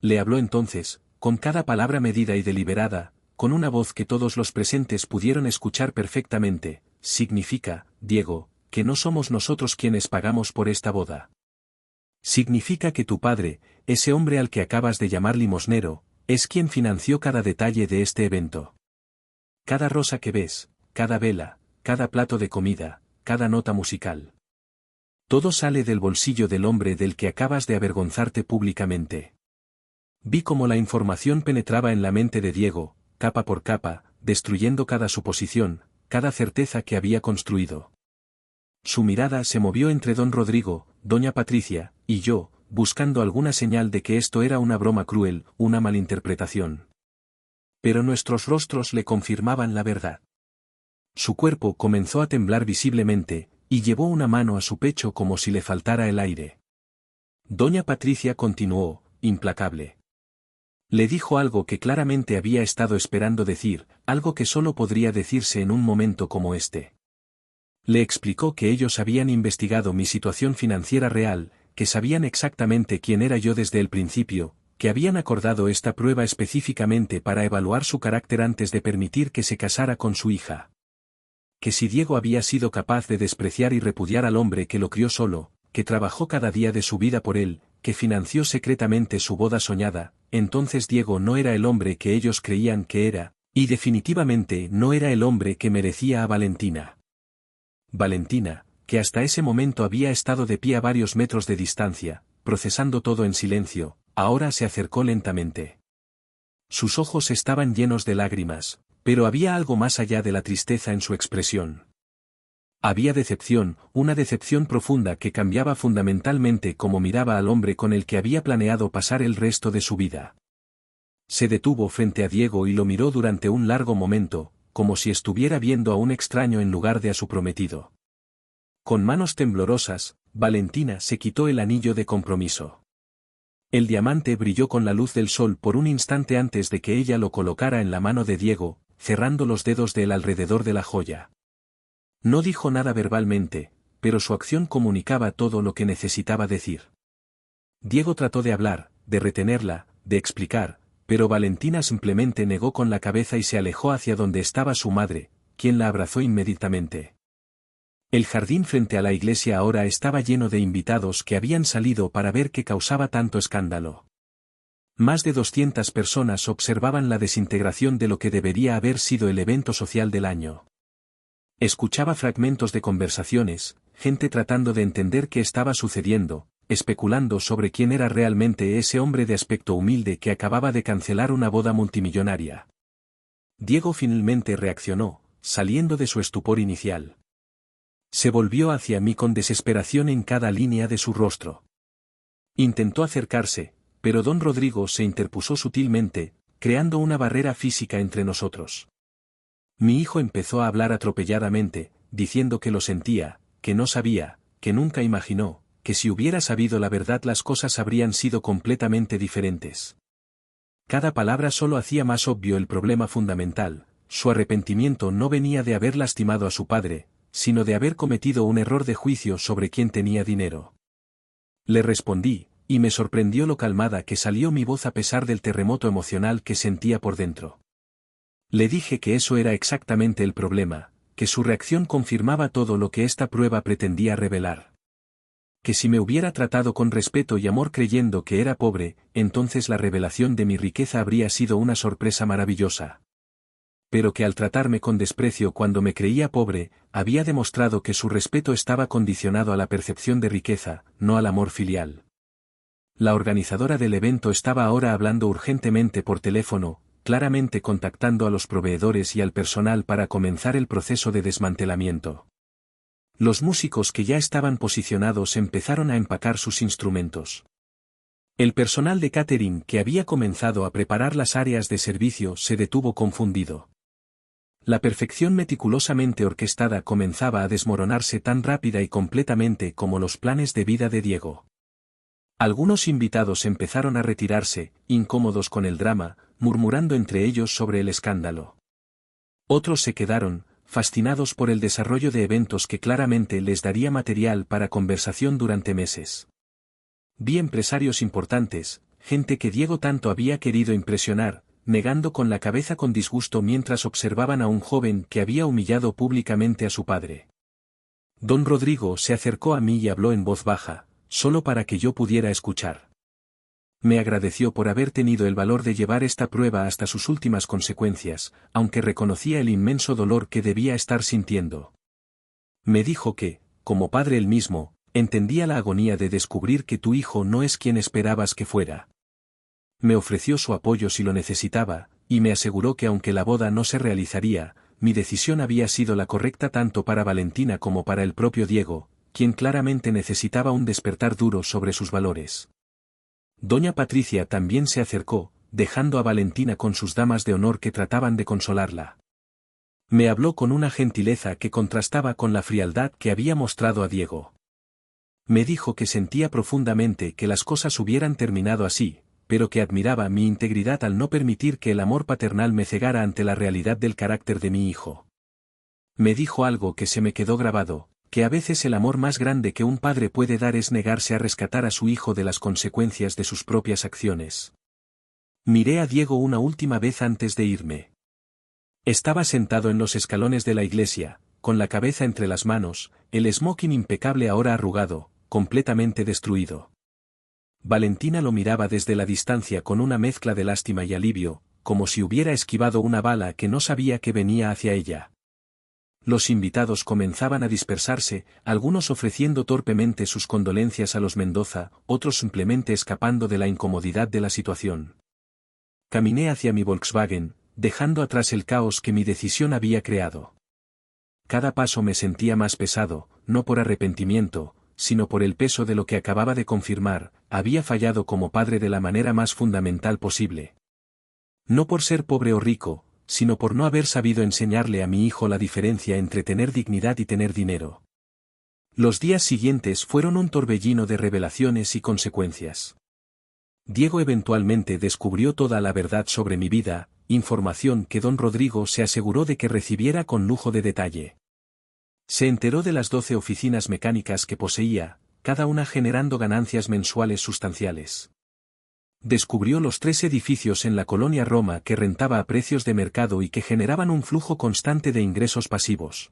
Le habló entonces, con cada palabra medida y deliberada, con una voz que todos los presentes pudieron escuchar perfectamente. Significa, Diego, que no somos nosotros quienes pagamos por esta boda. Significa que tu padre, ese hombre al que acabas de llamar limosnero, es quien financió cada detalle de este evento. Cada rosa que ves, cada vela, cada plato de comida, cada nota musical. Todo sale del bolsillo del hombre del que acabas de avergonzarte públicamente. Vi cómo la información penetraba en la mente de Diego, capa por capa, destruyendo cada suposición, cada certeza que había construido. Su mirada se movió entre don Rodrigo, doña Patricia, y yo, buscando alguna señal de que esto era una broma cruel, una malinterpretación. Pero nuestros rostros le confirmaban la verdad. Su cuerpo comenzó a temblar visiblemente, y llevó una mano a su pecho como si le faltara el aire. Doña Patricia continuó, implacable. Le dijo algo que claramente había estado esperando decir, algo que solo podría decirse en un momento como este. Le explicó que ellos habían investigado mi situación financiera real, que sabían exactamente quién era yo desde el principio, que habían acordado esta prueba específicamente para evaluar su carácter antes de permitir que se casara con su hija. Que si Diego había sido capaz de despreciar y repudiar al hombre que lo crió solo, que trabajó cada día de su vida por él, que financió secretamente su boda soñada, entonces Diego no era el hombre que ellos creían que era, y definitivamente no era el hombre que merecía a Valentina. Valentina, que hasta ese momento había estado de pie a varios metros de distancia, procesando todo en silencio, ahora se acercó lentamente. Sus ojos estaban llenos de lágrimas, pero había algo más allá de la tristeza en su expresión. Había decepción, una decepción profunda que cambiaba fundamentalmente cómo miraba al hombre con el que había planeado pasar el resto de su vida. Se detuvo frente a Diego y lo miró durante un largo momento, como si estuviera viendo a un extraño en lugar de a su prometido. Con manos temblorosas, Valentina se quitó el anillo de compromiso. El diamante brilló con la luz del sol por un instante antes de que ella lo colocara en la mano de Diego, cerrando los dedos de él alrededor de la joya. No dijo nada verbalmente, pero su acción comunicaba todo lo que necesitaba decir. Diego trató de hablar, de retenerla, de explicar, pero Valentina simplemente negó con la cabeza y se alejó hacia donde estaba su madre, quien la abrazó inmediatamente. El jardín frente a la iglesia ahora estaba lleno de invitados que habían salido para ver qué causaba tanto escándalo. Más de 200 personas observaban la desintegración de lo que debería haber sido el evento social del año. Escuchaba fragmentos de conversaciones, gente tratando de entender qué estaba sucediendo, especulando sobre quién era realmente ese hombre de aspecto humilde que acababa de cancelar una boda multimillonaria. Diego finalmente reaccionó, saliendo de su estupor inicial. Se volvió hacia mí con desesperación en cada línea de su rostro. Intentó acercarse, pero don Rodrigo se interpuso sutilmente, creando una barrera física entre nosotros. Mi hijo empezó a hablar atropelladamente, diciendo que lo sentía, que no sabía, que nunca imaginó, que si hubiera sabido la verdad las cosas habrían sido completamente diferentes. Cada palabra solo hacía más obvio el problema fundamental: su arrepentimiento no venía de haber lastimado a su padre, sino de haber cometido un error de juicio sobre quién tenía dinero. Le respondí, y me sorprendió lo calmada que salió mi voz a pesar del terremoto emocional que sentía por dentro. Le dije que eso era exactamente el problema, que su reacción confirmaba todo lo que esta prueba pretendía revelar. Que si me hubiera tratado con respeto y amor creyendo que era pobre, entonces la revelación de mi riqueza habría sido una sorpresa maravillosa. Pero que al tratarme con desprecio cuando me creía pobre, había demostrado que su respeto estaba condicionado a la percepción de riqueza, no al amor filial. La organizadora del evento estaba ahora hablando urgentemente por teléfono, claramente contactando a los proveedores y al personal para comenzar el proceso de desmantelamiento. Los músicos que ya estaban posicionados empezaron a empacar sus instrumentos. El personal de catering que había comenzado a preparar las áreas de servicio se detuvo confundido. La perfección meticulosamente orquestada comenzaba a desmoronarse tan rápida y completamente como los planes de vida de Diego. Algunos invitados empezaron a retirarse, incómodos con el drama, murmurando entre ellos sobre el escándalo. Otros se quedaron, fascinados por el desarrollo de eventos que claramente les daría material para conversación durante meses. Vi empresarios importantes, gente que Diego tanto había querido impresionar, negando con la cabeza con disgusto mientras observaban a un joven que había humillado públicamente a su padre. Don Rodrigo se acercó a mí y habló en voz baja, solo para que yo pudiera escuchar. Me agradeció por haber tenido el valor de llevar esta prueba hasta sus últimas consecuencias, aunque reconocía el inmenso dolor que debía estar sintiendo. Me dijo que, como padre él mismo, entendía la agonía de descubrir que tu hijo no es quien esperabas que fuera. Me ofreció su apoyo si lo necesitaba, y me aseguró que aunque la boda no se realizaría, mi decisión había sido la correcta tanto para Valentina como para el propio Diego, quien claramente necesitaba un despertar duro sobre sus valores. Doña Patricia también se acercó, dejando a Valentina con sus damas de honor que trataban de consolarla. Me habló con una gentileza que contrastaba con la frialdad que había mostrado a Diego. Me dijo que sentía profundamente que las cosas hubieran terminado así, pero que admiraba mi integridad al no permitir que el amor paternal me cegara ante la realidad del carácter de mi hijo. Me dijo algo que se me quedó grabado, que a veces el amor más grande que un padre puede dar es negarse a rescatar a su hijo de las consecuencias de sus propias acciones. Miré a Diego una última vez antes de irme. Estaba sentado en los escalones de la iglesia, con la cabeza entre las manos, el smoking impecable ahora arrugado, completamente destruido. Valentina lo miraba desde la distancia con una mezcla de lástima y alivio, como si hubiera esquivado una bala que no sabía que venía hacia ella. los invitados comenzaban a dispersarse, algunos ofreciendo torpemente sus condolencias a los Mendoza, otros simplemente escapando de la incomodidad de la situación. Caminé hacia mi Volkswagen, dejando atrás el caos que mi decisión había creado. Cada paso me sentía más pesado, no por arrepentimiento, sino por el peso de lo que acababa de confirmar, había fallado como padre de la manera más fundamental posible. No por ser pobre o rico, sino por no haber sabido enseñarle a mi hijo la diferencia entre tener dignidad y tener dinero. Los días siguientes fueron un torbellino de revelaciones y consecuencias. Diego eventualmente descubrió toda la verdad sobre mi vida, información que don Rodrigo se aseguró de que recibiera con lujo de detalle. Se enteró de las 12 oficinas mecánicas que poseía, cada una generando ganancias mensuales sustanciales. Descubrió los 3 edificios en la colonia Roma que rentaba a precios de mercado y que generaban un flujo constante de ingresos pasivos.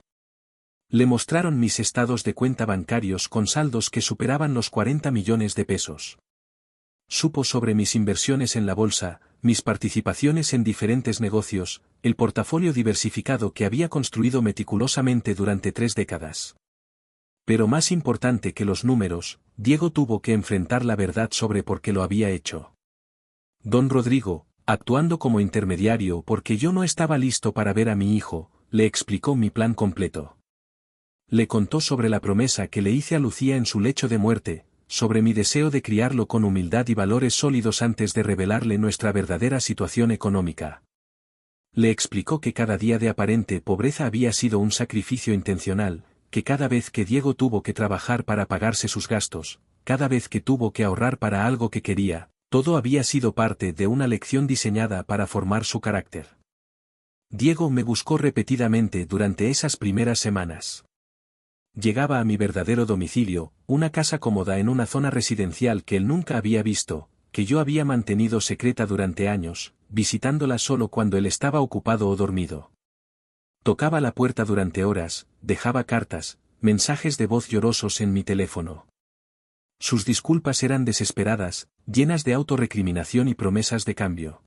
Le mostraron mis estados de cuenta bancarios con saldos que superaban los 40 millones de pesos. Supo sobre mis inversiones en la bolsa, mis participaciones en diferentes negocios, el portafolio diversificado que había construido meticulosamente durante 3 décadas. Pero más importante que los números, Diego tuvo que enfrentar la verdad sobre por qué lo había hecho. Don Rodrigo, actuando como intermediario porque yo no estaba listo para ver a mi hijo, le explicó mi plan completo. Le contó sobre la promesa que le hice a Lucía en su lecho de muerte, sobre mi deseo de criarlo con humildad y valores sólidos antes de revelarle nuestra verdadera situación económica. Le explicó que cada día de aparente pobreza había sido un sacrificio intencional, que cada vez que Diego tuvo que trabajar para pagarse sus gastos, cada vez que tuvo que ahorrar para algo que quería, todo había sido parte de una lección diseñada para formar su carácter. Diego me buscó repetidamente durante esas primeras semanas. Llegaba a mi verdadero domicilio, una casa cómoda en una zona residencial que él nunca había visto, que yo había mantenido secreta durante años, visitándola solo cuando él estaba ocupado o dormido. Tocaba la puerta durante horas, dejaba cartas, mensajes de voz llorosos en mi teléfono. Sus disculpas eran desesperadas, llenas de autorrecriminación y promesas de cambio.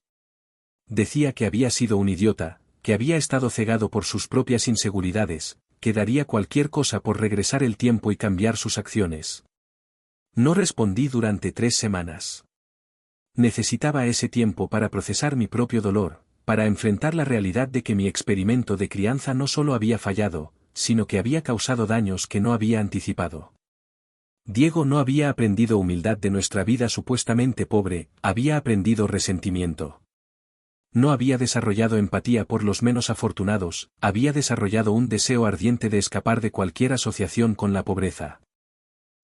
Decía que había sido un idiota, que había estado cegado por sus propias inseguridades, que daría cualquier cosa por regresar el tiempo y cambiar sus acciones. No respondí durante 3 semanas. Necesitaba ese tiempo para procesar mi propio dolor, para enfrentar la realidad de que mi experimento de crianza no solo había fallado, sino que había causado daños que no había anticipado. Diego no había aprendido humildad de nuestra vida supuestamente pobre, había aprendido resentimiento. No había desarrollado empatía por los menos afortunados, había desarrollado un deseo ardiente de escapar de cualquier asociación con la pobreza.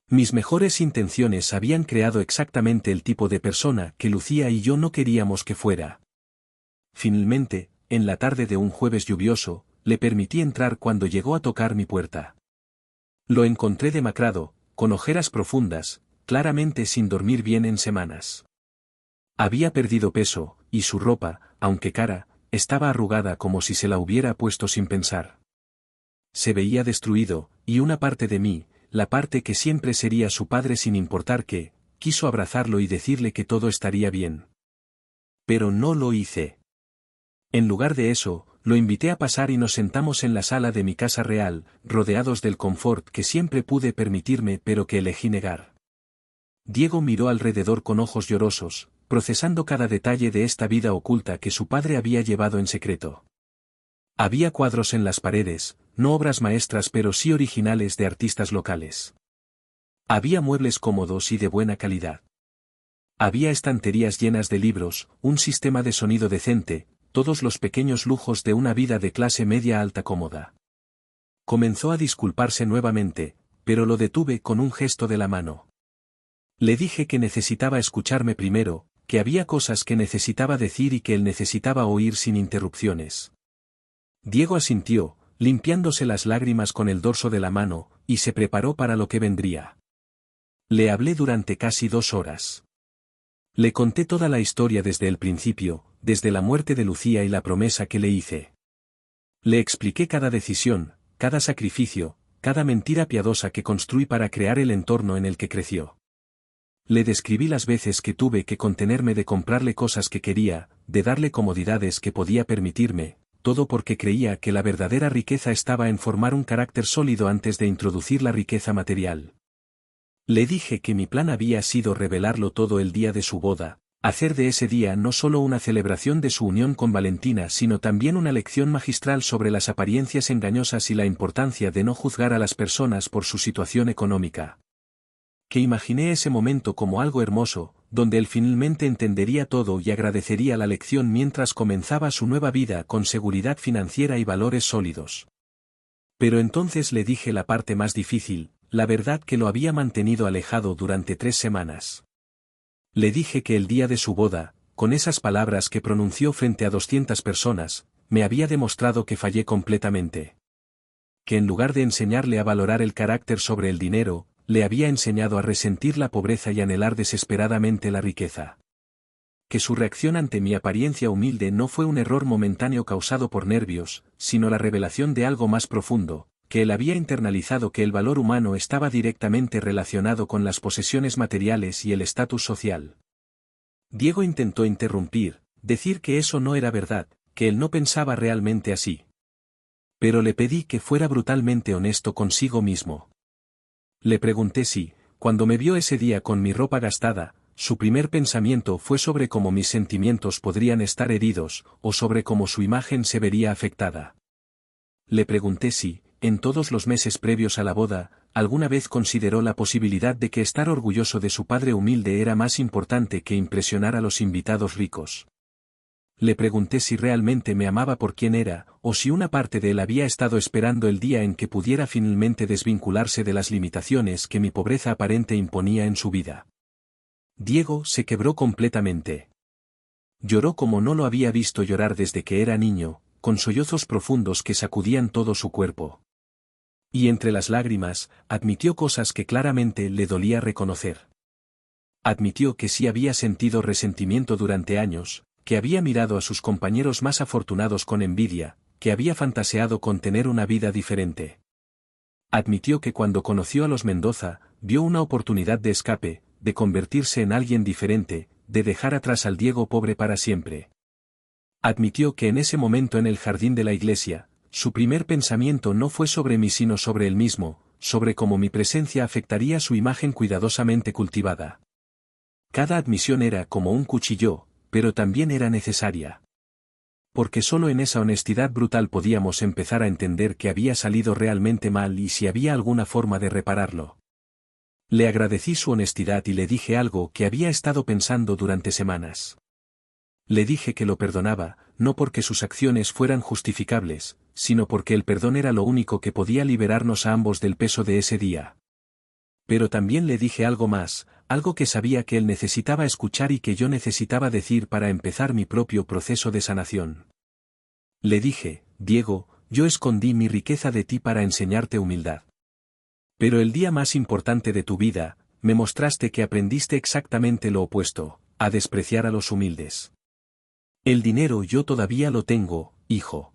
Mis mejores intenciones habían creado exactamente el tipo de persona que Lucía y yo no queríamos que fuera. Finalmente, en la tarde de un jueves lluvioso, le permití entrar cuando llegó a tocar mi puerta. Lo encontré demacrado, con ojeras profundas, claramente sin dormir bien en semanas. Había perdido peso, y su ropa, aunque cara, estaba arrugada como si se la hubiera puesto sin pensar. Se veía destruido, y una parte de mí, la parte que siempre sería su padre sin importar qué, quiso abrazarlo y decirle que todo estaría bien. Pero no lo hice. En lugar de eso, lo invité a pasar y nos sentamos en la sala de mi casa real, rodeados del confort que siempre pude permitirme pero que elegí negar. Diego miró alrededor con ojos llorosos, procesando cada detalle de esta vida oculta que su padre había llevado en secreto. Había cuadros en las paredes, no obras maestras pero sí originales de artistas locales. Había muebles cómodos y de buena calidad. Había estanterías llenas de libros, un sistema de sonido decente, todos los pequeños lujos de una vida de clase media alta cómoda. Comenzó a disculparse nuevamente, pero lo detuve con un gesto de la mano. Le dije que necesitaba escucharme primero, que había cosas que necesitaba decir y que él necesitaba oír sin interrupciones. Diego asintió, limpiándose las lágrimas con el dorso de la mano, y se preparó para lo que vendría. Le hablé durante casi 2 horas. Le conté toda la historia desde el principio, desde la muerte de Lucía y la promesa que le hice. Le expliqué cada decisión, cada sacrificio, cada mentira piadosa que construí para crear el entorno en el que creció. Le describí las veces que tuve que contenerme de comprarle cosas que quería, de darle comodidades que podía permitirme, todo porque creía que la verdadera riqueza estaba en formar un carácter sólido antes de introducir la riqueza material. Le dije que mi plan había sido revelarlo todo el día de su boda, hacer de ese día no solo una celebración de su unión con Valentina sino también una lección magistral sobre las apariencias engañosas y la importancia de no juzgar a las personas por su situación económica. Que imaginé ese momento como algo hermoso, donde él finalmente entendería todo y agradecería la lección mientras comenzaba su nueva vida con seguridad financiera y valores sólidos. Pero entonces le dije la parte más difícil, la verdad que lo había mantenido alejado durante 3 semanas. Le dije que el día de su boda, con esas palabras que pronunció frente a 200 personas, me había demostrado que fallé completamente. Que en lugar de enseñarle a valorar el carácter sobre el dinero, le había enseñado a resentir la pobreza y anhelar desesperadamente la riqueza. Que su reacción ante mi apariencia humilde no fue un error momentáneo causado por nervios, sino la revelación de algo más profundo, que él había internalizado que el valor humano estaba directamente relacionado con las posesiones materiales y el estatus social. Diego intentó interrumpir, decir que eso no era verdad, que él no pensaba realmente así. Pero le pedí que fuera brutalmente honesto consigo mismo. Le pregunté si, cuando me vio ese día con mi ropa gastada, su primer pensamiento fue sobre cómo mis sentimientos podrían estar heridos, o sobre cómo su imagen se vería afectada. Le pregunté si, en todos los meses previos a la boda, alguna vez consideró la posibilidad de que estar orgulloso de su padre humilde era más importante que impresionar a los invitados ricos. Le pregunté si realmente me amaba por quien era, o si una parte de él había estado esperando el día en que pudiera finalmente desvincularse de las limitaciones que mi pobreza aparente imponía en su vida. Diego se quebró completamente. Lloró como no lo había visto llorar desde que era niño, con sollozos profundos que sacudían todo su cuerpo. Y entre las lágrimas, admitió cosas que claramente le dolía reconocer. Admitió que sí había sentido resentimiento durante años, que había mirado a sus compañeros más afortunados con envidia, que había fantaseado con tener una vida diferente. Admitió que cuando conoció a los Mendoza, vio una oportunidad de escape, de convertirse en alguien diferente, de dejar atrás al Diego pobre para siempre. Admitió que en ese momento en el jardín de la iglesia, su primer pensamiento no fue sobre mí sino sobre él mismo, sobre cómo mi presencia afectaría su imagen cuidadosamente cultivada. Cada admisión era como un cuchillo, pero también era necesaria. Porque solo en esa honestidad brutal podíamos empezar a entender que había salido realmente mal y si había alguna forma de repararlo. Le agradecí su honestidad y le dije algo que había estado pensando durante semanas. Le dije que lo perdonaba, no porque sus acciones fueran justificables, sino porque el perdón era lo único que podía liberarnos a ambos del peso de ese día. Pero también le dije algo más, algo que sabía que él necesitaba escuchar y que yo necesitaba decir para empezar mi propio proceso de sanación. Le dije, Diego, yo escondí mi riqueza de ti para enseñarte humildad. Pero el día más importante de tu vida, me mostraste que aprendiste exactamente lo opuesto, a despreciar a los humildes. El dinero yo todavía lo tengo, hijo.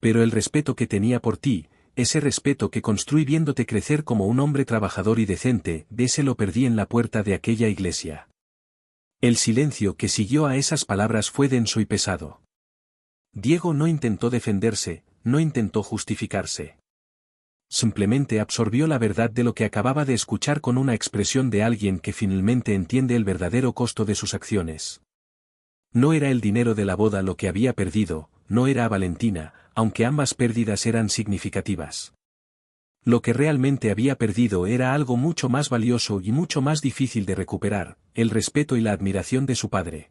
Pero el respeto que tenía por ti, ese respeto que construí viéndote crecer como un hombre trabajador y decente, ese lo perdí en la puerta de aquella iglesia. El silencio que siguió a esas palabras fue denso y pesado. Diego no intentó defenderse, no intentó justificarse. Simplemente absorbió la verdad de lo que acababa de escuchar con una expresión de alguien que finalmente entiende el verdadero costo de sus acciones. No era el dinero de la boda lo que había perdido, no era a Valentina, aunque ambas pérdidas eran significativas. Lo que realmente había perdido era algo mucho más valioso y mucho más difícil de recuperar, el respeto y la admiración de su padre.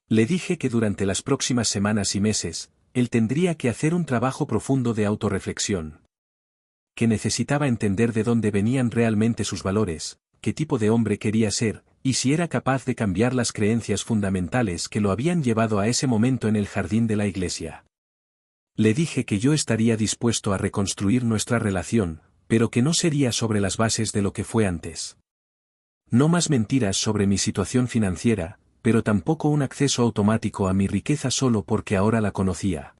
Le dije que durante las próximas semanas y meses, él tendría que hacer un trabajo profundo de autorreflexión. Que necesitaba entender de dónde venían realmente sus valores, qué tipo de hombre quería ser, y si era capaz de cambiar las creencias fundamentales que lo habían llevado a ese momento en el jardín de la iglesia. Le dije que yo estaría dispuesto a reconstruir nuestra relación, pero que no sería sobre las bases de lo que fue antes. No más mentiras sobre mi situación financiera, pero tampoco un acceso automático a mi riqueza solo porque ahora la conocía.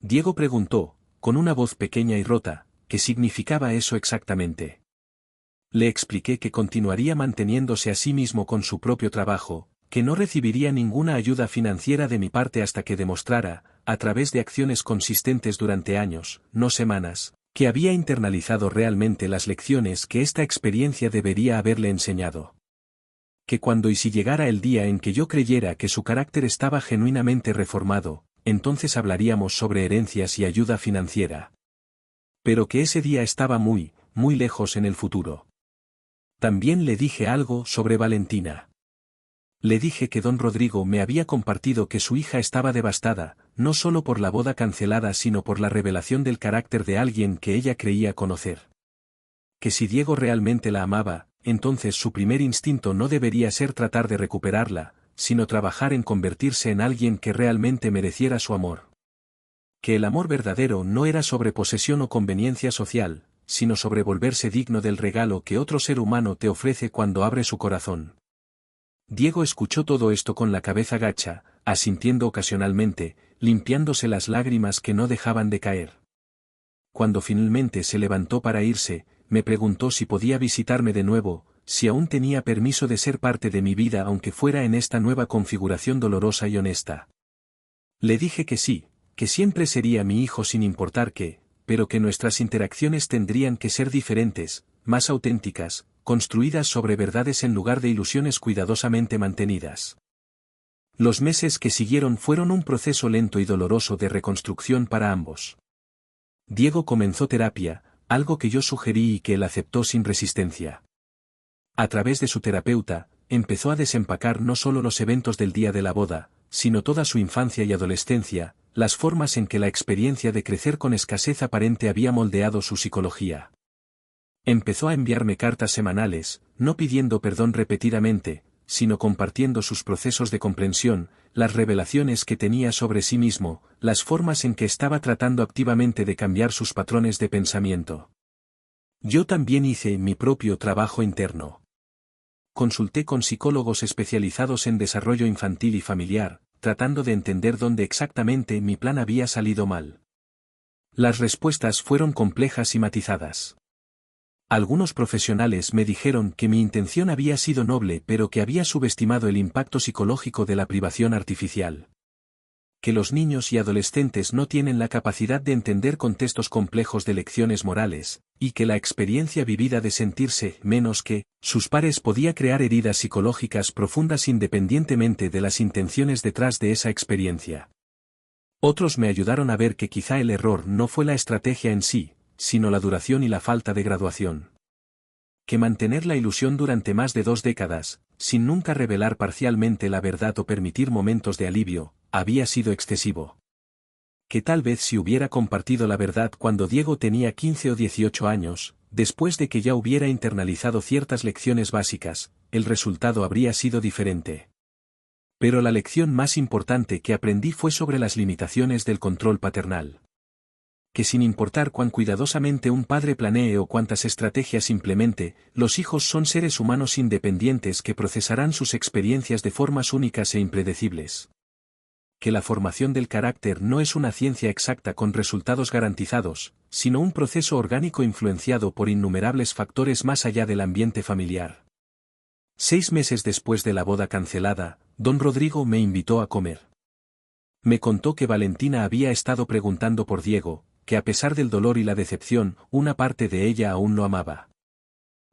Diego preguntó, con una voz pequeña y rota, ¿qué significaba eso exactamente? Le expliqué que continuaría manteniéndose a sí mismo con su propio trabajo, que no recibiría ninguna ayuda financiera de mi parte hasta que demostrara, a través de acciones consistentes durante años, no semanas, que había internalizado realmente las lecciones que esta experiencia debería haberle enseñado. Que cuando y si llegara el día en que yo creyera que su carácter estaba genuinamente reformado, entonces hablaríamos sobre herencias y ayuda financiera. Pero que ese día estaba muy, muy lejos en el futuro. También le dije algo sobre Valentina. Le dije que don Rodrigo me había compartido que su hija estaba devastada, no solo por la boda cancelada sino por la revelación del carácter de alguien que ella creía conocer. Que si Diego realmente la amaba, entonces su primer instinto no debería ser tratar de recuperarla, sino trabajar en convertirse en alguien que realmente mereciera su amor. Que el amor verdadero no era sobre posesión o conveniencia social, sino sobre volverse digno del regalo que otro ser humano te ofrece cuando abre su corazón. Diego escuchó todo esto con la cabeza gacha, asintiendo ocasionalmente, limpiándose las lágrimas que no dejaban de caer. Cuando finalmente se levantó para irse, me preguntó si podía visitarme de nuevo, si aún tenía permiso de ser parte de mi vida aunque fuera en esta nueva configuración dolorosa y honesta. Le dije que sí, que siempre sería mi hijo sin importar qué, pero que nuestras interacciones tendrían que ser diferentes, más auténticas, construidas sobre verdades en lugar de ilusiones cuidadosamente mantenidas. Los meses que siguieron fueron un proceso lento y doloroso de reconstrucción para ambos. Diego comenzó terapia, algo que yo sugerí y que él aceptó sin resistencia. A través de su terapeuta, empezó a desempacar no solo los eventos del día de la boda, sino toda su infancia y adolescencia, las formas en que la experiencia de crecer con escasez aparente había moldeado su psicología. Empezó a enviarme cartas semanales, no pidiendo perdón repetidamente, sino compartiendo sus procesos de comprensión, las revelaciones que tenía sobre sí mismo, las formas en que estaba tratando activamente de cambiar sus patrones de pensamiento. Yo también hice mi propio trabajo interno. Consulté con psicólogos especializados en desarrollo infantil y familiar, tratando de entender dónde exactamente mi plan había salido mal. Las respuestas fueron complejas y matizadas. Algunos profesionales me dijeron que mi intención había sido noble pero que había subestimado el impacto psicológico de la privación artificial. Que los niños y adolescentes no tienen la capacidad de entender contextos complejos de lecciones morales, y que la experiencia vivida de sentirse menos que sus pares podía crear heridas psicológicas profundas independientemente de las intenciones detrás de esa experiencia. Otros me ayudaron a ver que quizá el error no fue la estrategia en sí, sino la duración y la falta de graduación. Que mantener la ilusión durante más de 2 décadas, sin nunca revelar parcialmente la verdad o permitir momentos de alivio, había sido excesivo. Que tal vez si hubiera compartido la verdad cuando Diego tenía 15 o 18 años, después de que ya hubiera internalizado ciertas lecciones básicas, el resultado habría sido diferente. Pero la lección más importante que aprendí fue sobre las limitaciones del control paternal. Que sin importar cuán cuidadosamente un padre planee o cuántas estrategias implemente, los hijos son seres humanos independientes que procesarán sus experiencias de formas únicas e impredecibles. Que la formación del carácter no es una ciencia exacta con resultados garantizados, sino un proceso orgánico influenciado por innumerables factores más allá del ambiente familiar. 6 meses después de la boda cancelada, don Rodrigo me invitó a comer. Me contó que Valentina había estado preguntando por Diego, que a pesar del dolor y la decepción, una parte de ella aún lo amaba.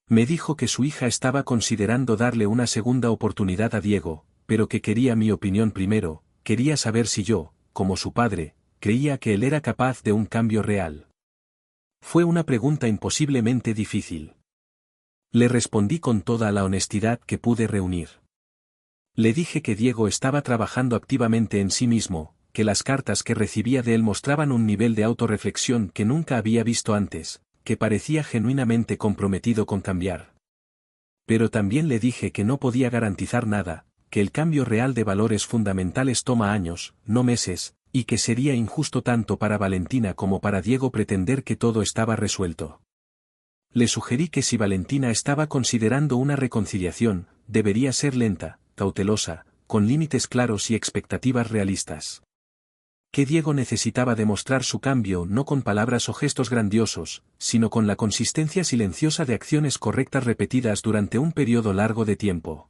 Me dijo que su hija estaba considerando darle una segunda oportunidad a Diego, pero que quería mi opinión primero, quería saber si yo, como su padre, creía que él era capaz de un cambio real. Fue una pregunta imposiblemente difícil. Le respondí con toda la honestidad que pude reunir. Le dije que Diego estaba trabajando activamente en sí mismo, que las cartas que recibía de él mostraban un nivel de autorreflexión que nunca había visto antes, que parecía genuinamente comprometido con cambiar. Pero también le dije que no podía garantizar nada, que el cambio real de valores fundamentales toma años, no meses, y que sería injusto tanto para Valentina como para Diego pretender que todo estaba resuelto. Le sugerí que si Valentina estaba considerando una reconciliación, debería ser lenta, cautelosa, con límites claros y expectativas realistas. Que Diego necesitaba demostrar su cambio no con palabras o gestos grandiosos, sino con la consistencia silenciosa de acciones correctas repetidas durante un periodo largo de tiempo.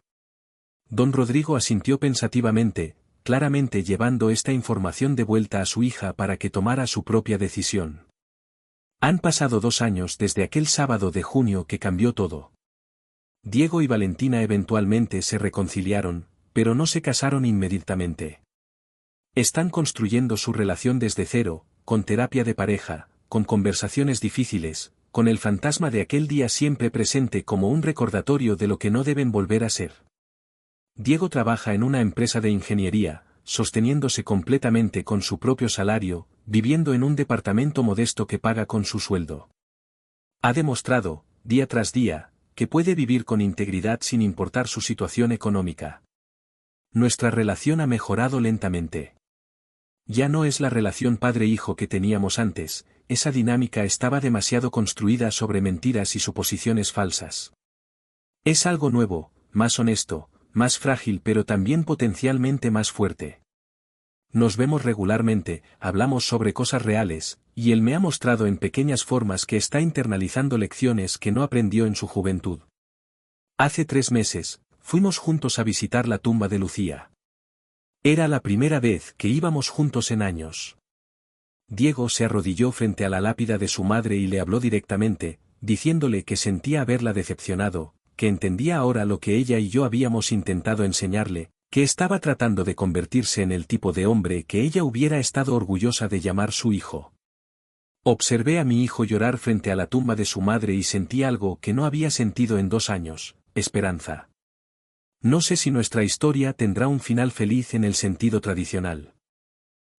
Don Rodrigo asintió pensativamente, claramente llevando esta información de vuelta a su hija para que tomara su propia decisión. Han pasado 2 años desde aquel sábado de junio que cambió todo. Diego y Valentina eventualmente se reconciliaron, pero no se casaron inmediatamente. Están construyendo su relación desde cero, con terapia de pareja, con conversaciones difíciles, con el fantasma de aquel día siempre presente como un recordatorio de lo que no deben volver a ser. Diego trabaja en una empresa de ingeniería, sosteniéndose completamente con su propio salario, viviendo en un departamento modesto que paga con su sueldo. Ha demostrado, día tras día, que puede vivir con integridad sin importar su situación económica. Nuestra relación ha mejorado lentamente. Ya no es la relación padre-hijo que teníamos antes, esa dinámica estaba demasiado construida sobre mentiras y suposiciones falsas. Es algo nuevo, más honesto, más frágil pero también potencialmente más fuerte. Nos vemos regularmente, hablamos sobre cosas reales, y él me ha mostrado en pequeñas formas que está internalizando lecciones que no aprendió en su juventud. Hace 3 meses, fuimos juntos a visitar la tumba de Lucía. Era la primera vez que íbamos juntos en años. Diego se arrodilló frente a la lápida de su madre y le habló directamente, diciéndole que sentía haberla decepcionado, que entendía ahora lo que ella y yo habíamos intentado enseñarle, que estaba tratando de convertirse en el tipo de hombre que ella hubiera estado orgullosa de llamar su hijo. Observé a mi hijo llorar frente a la tumba de su madre y sentí algo que no había sentido en 2 años, esperanza. No sé si nuestra historia tendrá un final feliz en el sentido tradicional.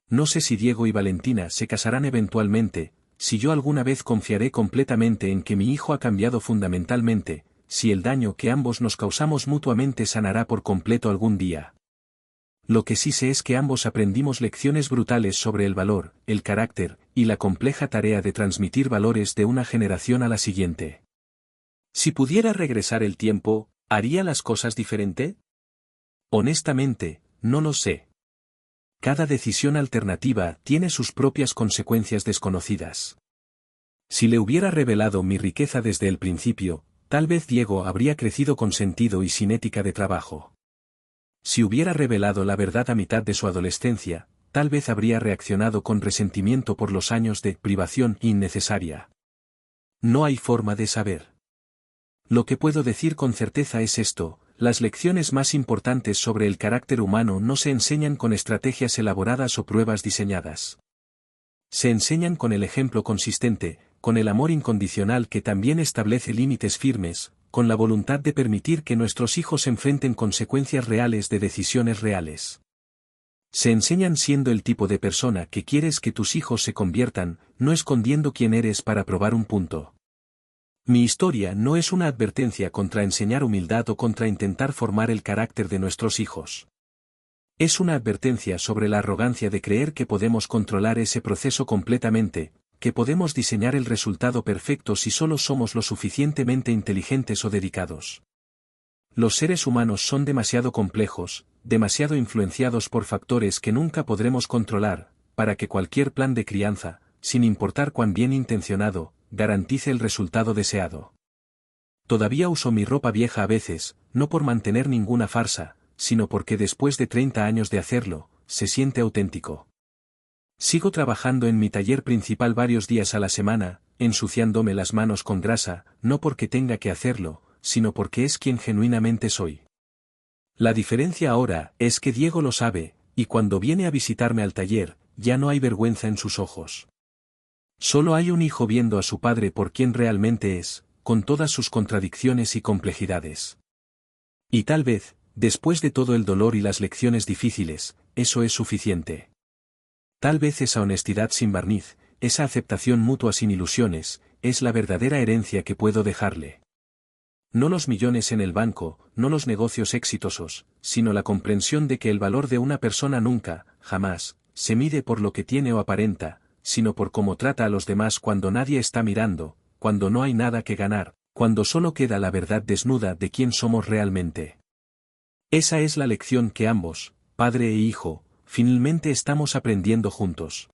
No sé si Diego y Valentina se casarán eventualmente, si yo alguna vez confiaré completamente en que mi hijo ha cambiado fundamentalmente, si el daño que ambos nos causamos mutuamente sanará por completo algún día. Lo que sí sé es que ambos aprendimos lecciones brutales sobre el valor, el carácter, y la compleja tarea de transmitir valores de una generación a la siguiente. Si pudiera regresar el tiempo, ¿haría las cosas diferente? Honestamente, no lo sé. Cada decisión alternativa tiene sus propias consecuencias desconocidas. Si le hubiera revelado mi riqueza desde el principio, tal vez Diego habría crecido con sentido y sin ética de trabajo. Si hubiera revelado la verdad a mitad de su adolescencia, tal vez habría reaccionado con resentimiento por los años de privación innecesaria. No hay forma de saber. Lo que puedo decir con certeza es esto: las lecciones más importantes sobre el carácter humano no se enseñan con estrategias elaboradas o pruebas diseñadas. Se enseñan con el ejemplo consistente, con el amor incondicional que también establece límites firmes, con la voluntad de permitir que nuestros hijos enfrenten consecuencias reales de decisiones reales. Se enseñan siendo el tipo de persona que quieres que tus hijos se conviertan, no escondiendo quién eres para probar un punto. Mi historia no es una advertencia contra enseñar humildad o contra intentar formar el carácter de nuestros hijos. Es una advertencia sobre la arrogancia de creer que podemos controlar ese proceso completamente, que podemos diseñar el resultado perfecto si solo somos lo suficientemente inteligentes o dedicados. Los seres humanos son demasiado complejos, demasiado influenciados por factores que nunca podremos controlar, para que cualquier plan de crianza, sin importar cuán bien intencionado, garantice el resultado deseado. Todavía uso mi ropa vieja a veces, no por mantener ninguna farsa, sino porque después de 30 años de hacerlo, se siente auténtico. Sigo trabajando en mi taller principal varios días a la semana, ensuciándome las manos con grasa, no porque tenga que hacerlo, sino porque es quien genuinamente soy. La diferencia ahora es que Diego lo sabe, y cuando viene a visitarme al taller, ya no hay vergüenza en sus ojos. Solo hay un hijo viendo a su padre por quien realmente es, con todas sus contradicciones y complejidades. Y tal vez, después de todo el dolor y las lecciones difíciles, eso es suficiente. Tal vez esa honestidad sin barniz, esa aceptación mutua sin ilusiones, es la verdadera herencia que puedo dejarle. No los millones en el banco, no los negocios exitosos, sino la comprensión de que el valor de una persona nunca, jamás, se mide por lo que tiene o aparenta, sino por cómo trata a los demás cuando nadie está mirando, cuando no hay nada que ganar, cuando solo queda la verdad desnuda de quién somos realmente. Esa es la lección que ambos, padre e hijo, finalmente estamos aprendiendo juntos.